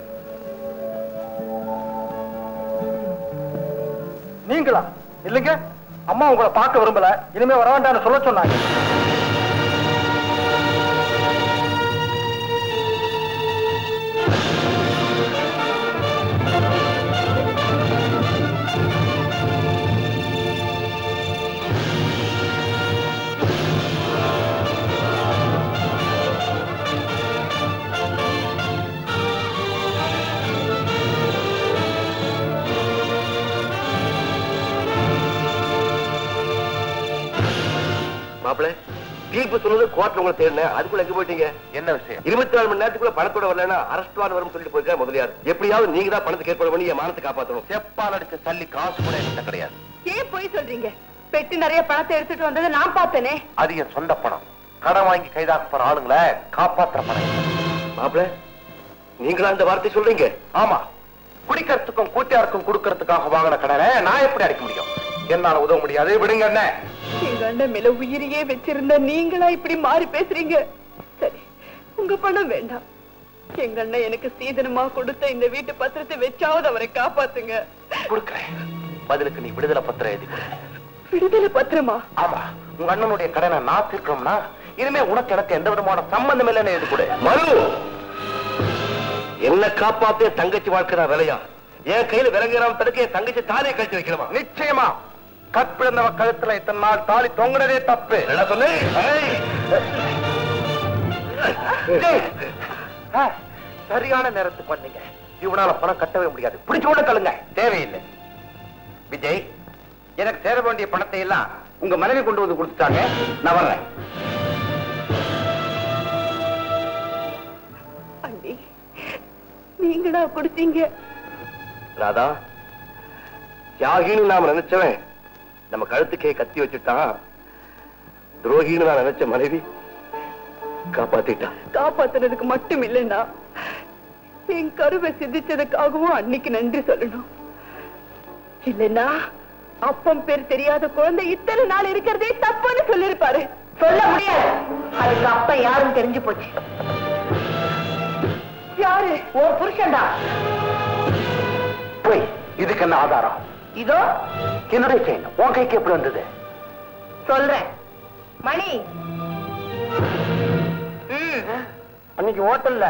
நீங்களா? இல்லைங்க, அம்மா உங்களை பார்க்க விரும்பல, இனிமே வர வேண்டாம்னு சொல்ல சொன்னாங்க. மாப்பிள்ள, தீர்ப்பு சொன்னது கோர்ட்ல உங்களை தேடினேன், அதுக்குள்ள எங்க போயிட்டீங்க? என்ன விஷயம்? 24 மணி நேரத்துக்குள்ள பணத்தோட வரலன்னா அரெஸ்ட் வாரண்ட் வரும் சொல்லிட்டு போயிருக்க முதலியார். எப்படியாவது நீங்க தான் பணத்தை ஏற்பாடு பண்ணி என் மானத்தை காப்பாற்றணும். செப்பால் அடிச்ச தள்ளி காசு கூட என்கிட்ட கிடையாது. ஏன் போய் சொல்றீங்க? பெட்டி நிறைய பணத்தை எடுத்துட்டு வந்ததை நான் பார்த்தேனே. அது என் சொந்த பணம். கடன் வாங்கி கைதாக்க போற ஆளுங்களை காப்பாற்ற பணம். மாப்பிள்ள, நீங்களா இந்த வார்த்தை சொல்றீங்க? ஆமா, குடிக்கிறதுக்கும் கூட்டியாருக்கும் கொடுக்கறதுக்காக வாங்கின கடனை நான் எப்படி அடைக்க முடியும்? என்னால உதவ முடியாது, விடுங்க. என்ன எங்க அண்ணன் மேல உயிரையே வச்சிருந்த நீங்களா இப்படி மாறி பேசுறீங்க? சரி, உங்க பணம் வேண்டாம், எங்க அண்ணன் எனக்கு சீதனமா கொடுத்த இந்த வீட்டு பத்திரத்தை வச்சாவது அவரை காப்பாத்துங்க. கொடுக்கிறேன். பதிலுக்கு நீ விடுதலை பத்திரம் எழுதி கொடு. விடுதலை பத்திரமா? ஆமா, உங்க அண்ணனுடைய கடனை நான் தீர்க்கணும்னா இனிமே உனக்கு எனக்கு எந்த விதமான சம்பந்தம் இல்லைன்னு எழுதி கொடு. மனு, என்ன காப்பாத்திய தங்கச்சி வாழ்க்கை தான் விலையா? என் கையில விலங்குறாம தடுக்க என் தங்கச்சி தாலியை கழிச்சு வைக்கணுமா? நிச்சயமா. கற்பிழந்தவ கழுத்துல இத்தனை நாள் தாலி தொங்குனதே தப்பு. என்ன சொல்லு? சரியான நேரத்துக்கு பண்ணீங்க. இவனால பணம் கட்டவே முடியாது. பிடிச்சு கொண்டு தள்ளுங்க. தேவையில்லை. விஜய், எனக்கு சேர வேண்டிய பணத்தை எல்லாம் உங்க மனைவி கொண்டு வந்து கொடுத்துட்டாங்க. நான் வர்றேன். அண்ணி, நீங்களா கொடுத்தீங்க? ராதா, தியாகின்னு நாம நினைச்சவன் நம்ம கழுத்துக்கே கத்தி வச்சுட்டான். துரோகின்னு நான் நினைச்ச மனைவி காப்பாத்திட்டான். காப்பாத்துறதுக்கு மட்டும் இல்லைன்னா என் கருவை சிந்திச்சதுக்காகவும் அன்னைக்கு நன்றி சொல்லணும். இல்லைன்னா அப்பம் பேர் தெரியாத குழந்தை இத்தனை நாள் இருக்கிறதே தப்புன்னு சொல்லிருப்பாரு. சொல்ல முடியாது. அதுக்கு அப்ப யாரும் தெரிஞ்சு போச்சு. யாரு? ஓ புருஷன்டா. போய் இதுக்கு என்ன ஆதாரம்? இதோ என்னுடைய செயின் உன் கைக்கு எப்படி வந்தது? சொல்றேன். மணி, அன்னைக்கு ஹோட்டல்ல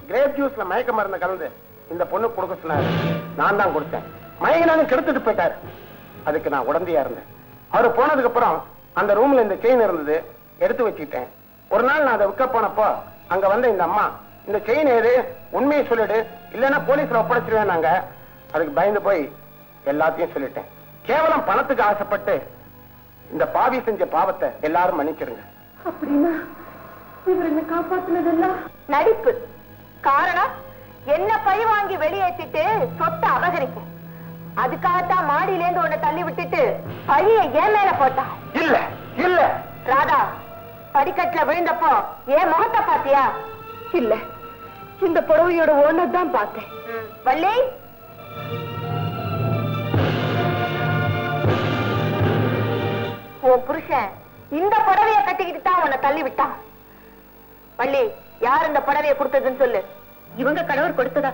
கிரேப் ஜூஸ்ல மயக்க மருந்து கலந்து இந்த பொண்ணு கொடுக்க சொன்னாரு. நான் தான் கொடுத்தேன். மயங்கினாலும் கெடுத்துட்டு போயிட்டாரு. அதுக்கு நான் உடந்தையா இருந்தேன். அவரு போனதுக்கு அப்புறம் அந்த ரூம்ல இந்த செயின் இருந்தது, எடுத்து வச்சுக்கிட்டேன். ஒரு நாள் நான் அதை விற்க போனப்போ அங்க வந்த இந்த அம்மா, இந்த செயின் ஏது, உண்மையை சொல்லிடு, இல்லைன்னா போலீஸ்ல ஒப்படைச்சிருவேன். நாங்க அதுக்கு பயந்து போய் எல்லாத்தையும் சொல்லிட்டேன். கேவலம் பணத்துக்கு ஆசைப்பட்டு இந்த பாவி செஞ்ச பாவத்தை எல்லாரும் மன்னிச்சிருங்க. அப்படின்னா இவர் என்ன காப்பாத்துனதெல்லாம் நடிப்பு. காரணம் என்ன பழி வாங்கி வெளியேற்றிட்டு சொத்தை அபகரிக்க. அதுக்காகத்தான் மாடியிலேந்து உன்னை தள்ளி விட்டுட்டு பழிய ஏன் மேல போட்டான். இல்ல இல்ல ராதா, படிக்கட்டுல விழுந்தப்போ ஏன் முகத்தை பாத்தியா? இல்ல, இந்த புடவையோட ஓனர் தான் பார்த்தேன். வள்ளி, உன் புருஷன் இந்த புடவைய கட்டிக்கிட்டு தான் உன்னை தள்ளி விட்டான். வள்ளி, யார் இந்த புடவைய கொடுத்ததுன்னு சொல்லு. இவங்க கணவர் கொடுத்ததா?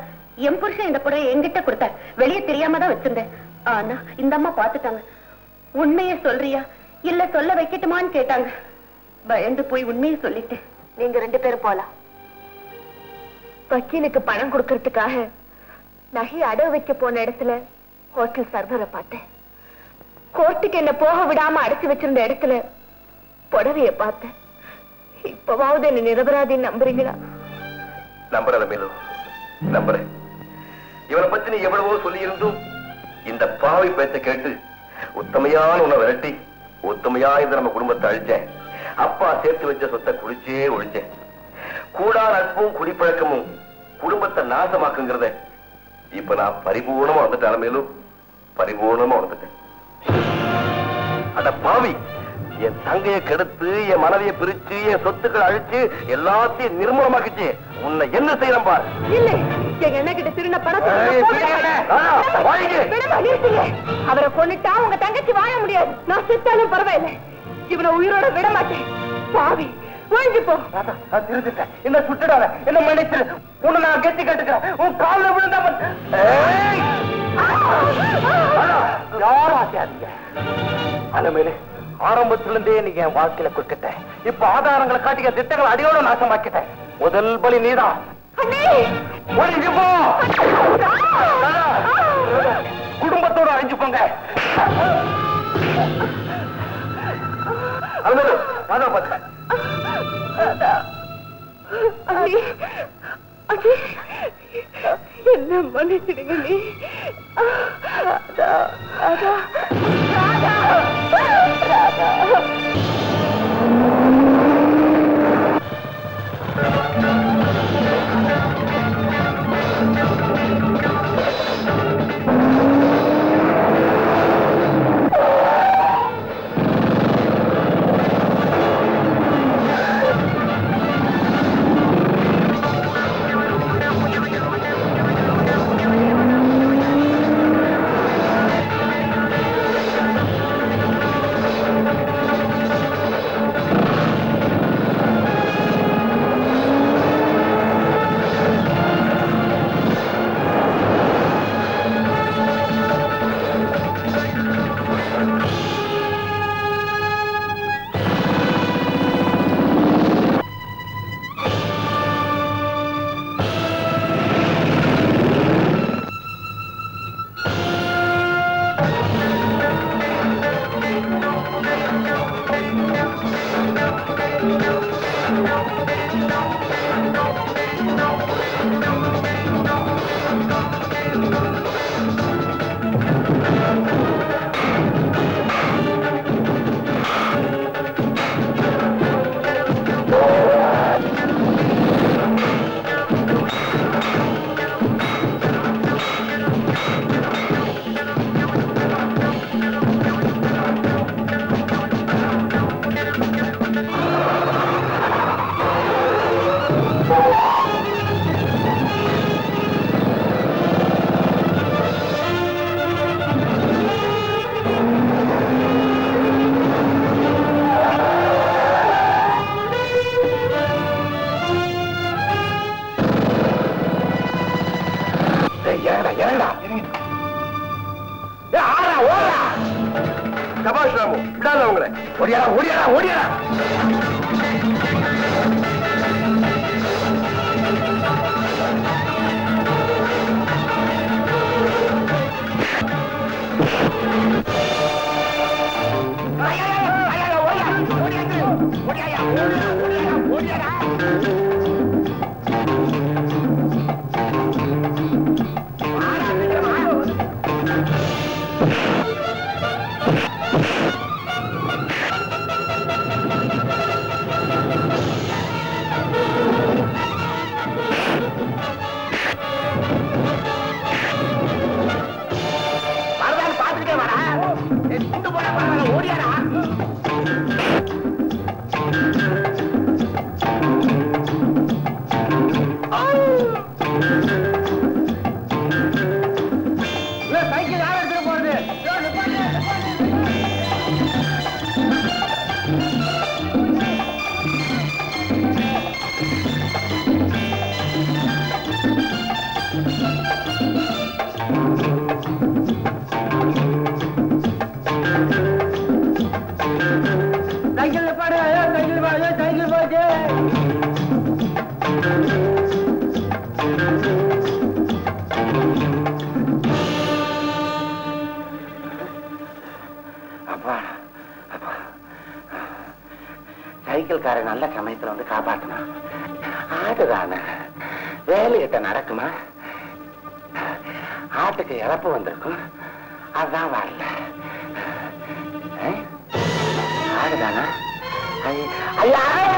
என் புருஷன் இந்த புடவை என்கிட்ட கொடுத்தார். வெளியே தெரியாம தான் வச்சிருந்தேன். ஆனா இந்த அம்மா பாத்துட்டாங்க. உண்மையை சொல்றியா இல்ல சொல்ல வைக்கட்டுமான்னு கேட்டாங்க. பயந்து போய் உண்மையை சொல்லிட்டேன். நீங்க 2 பேரும் போலாம். வக்கீலுக்கு பணம் கொடுக்கறதுக்காக நகை அடகு வைக்க போன இடத்துல ஹோட்டல் சர்வரை பார்த்தேன். கோர்ட்டுக்கு என்ன போக விடாம அடைச்சு வச்சிருந்த இடத்துல புடவைய பார்த்தேன். இப்பவாவது என்ன நிரபராதின்னு நம்புறீங்களா? நம்புறத மேலு நம்புறேன். இவனை பத்தி நீ எவ்வளவோ சொல்லி இருந்தும் இந்த பாவி பேச்ச கேட்டு உத்தமையான உன்னை விரட்டி உத்தமையா இந்த நம்ம குடும்பத்தை அழிச்சேன். அப்பா சேர்த்து வச்ச சொத்தை குடிச்சே ஒழிச்சேன். கூடா நட்பும் குடிப்பழக்கமும் குடும்பத்தை நாசமாக்குங்கிறத இப்ப நான் பரிபூர்ணமா வந்துட்டேன். மேலும் பரிபூர்ணமா வந்துட்டேன். அட பாவி, என் தங்கையை கெடுத்து என் மனைவியை பிரிச்சு என் சொத்துக்களை அழிச்சு எல்லாத்தையும் நிர்மூலமாக்கிச்சு. உன்னை என்ன செய்யலாம் பாரு. இல்லை, எங்க என்ன கிட்ட திருந பணத்தை அவரை கொண்டுட்டா உங்க தங்கச்சி வாழ முடியாது. நான் செத்தாலும் பரவாயில்லை, இவனை உயிரோட விட மாட்டேன். பாவி, ஒழிஞ்சு போ. திருந்துட்டேன். என்ன சுட்டுடாத, என்ன மன்னிச்சிரு. உன்னை நான் கெட்டி கட்டுக்கிறேன். உன் காலில் விழுந்தா யாரும் ஆசையாதீங்க. அலமேலு, ஆரம்பத்துல இருந்தே நீங்க என் வாழ்க்கையில குறுக்கிட்ட. இப்ப ஆதாரங்களை காட்டிக்க திட்டங்களை அடியோட நாசமாக்கிட்டேன். முதல் பலி நீதான். குடும்பத்தோட அழிஞ்சு போங்க. என்ன மன்னிச்சிடுங்க. நீ சபாஷ் ராமு, விடாத உங்களை. ஓடியாடா ஓடியாடா ஓடியாடா. சைக்கிள்காரன் நல்ல சமயத்துல வந்து காப்பாற்றினான். ஆடுதான வேலையிட்ட நடக்குமா? ஆட்டுக்கு இழப்பு வந்திருக்கும், அதுதான் வரல. ஆடுதானா? ஐயா ஐயோ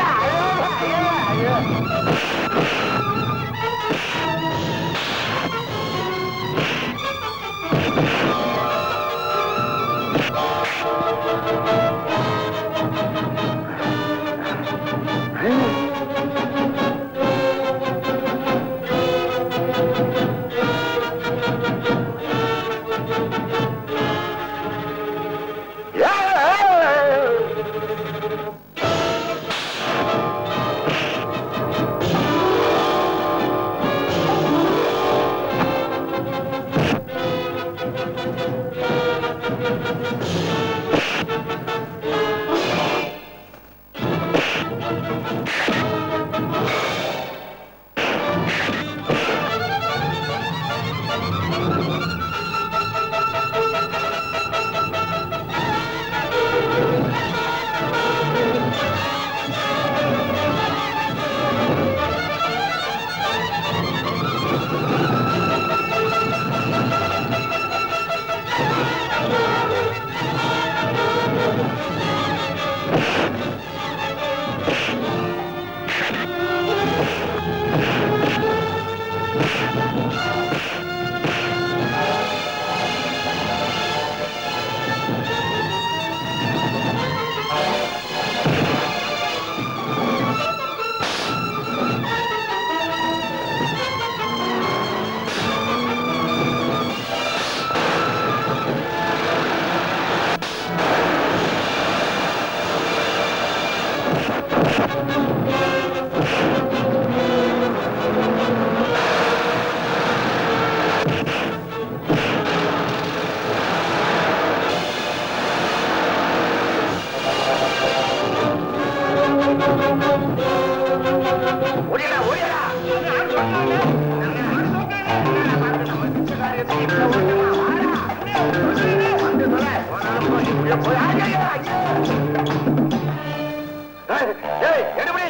எடுபடி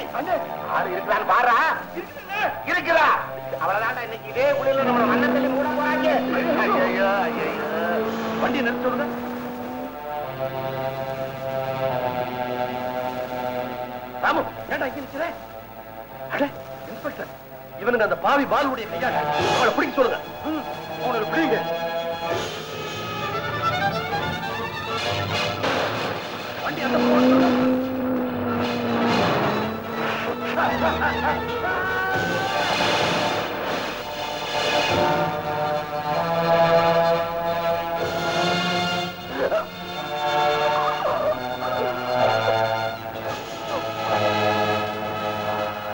ஆளு இருக்கிறான்னு பாரா. இருக்கிறா அவ்வளவுதான். இன்னைக்கு இதே குளிர்ல நம்ம மண்ணை தள்ளி மூட போறாங்க. ஐயோ ஐயோ, வண்டி நிறுத்த சொல்லுங்க. ராமு, ஏண்டா இங்க நிக்கிற? அட இன்ஸ்பெக்டர், இவனுங்க அந்த பாவி பாலுடைய கையால அவளை பிடிக்க சொல்லுங்க. அவனை பிடிங்க. வண்டி அந்த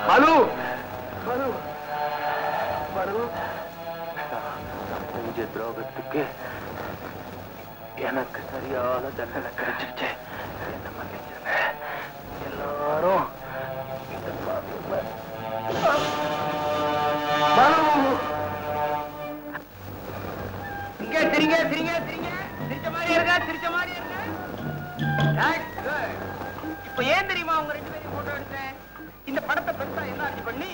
பாலு பாலு பாலு, செஞ்ச துரோகத்துக்கு எனக்கு சரியான தண்டனை கிடைச்சிருச்சு. என்ன மன்னிச்சிருங்க எல்லாரும். இங்க சிரிங்க சிரிங்க சிரிங்க. சிரிச்ச மாதிரி இருங்க, சிரிச்ச மாதிரி இருங்க. இப்ப ஏன் தெரியுமா அவங்க 2 பேரையும் போட்டோ எடுத்தேன்? இந்த படத்தை பெருசா என்னாச்சு பண்ணி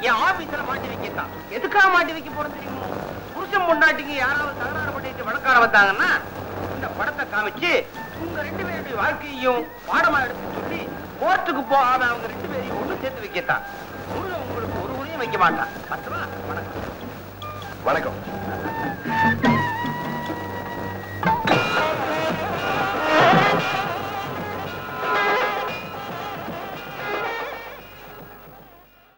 என் ஆபீஸ்ல மாட்டி வைக்கத்தான். எதுக்காக மாட்டி வைக்க போறது தெரியுமா? புருஷன் பொண்டாட்டிக்கு யாராவது தகராறு பண்ணிட்டு வழக்கார வந்தாங்கன்னா இந்த படத்தை காமிச்சு உங்க 2 பேருடைய வாழ்க்கையையும் பாடமா எடுத்து சொல்லி கோர்ட்டுக்கு போகாம அவங்க 2 பேரையும் ஒண்ணு சேர்த்து வைக்கத்தான். உங்களுக்கு ஒரு உரையும் வைக்க மாட்டான். வணக்கம். வணக்கம்.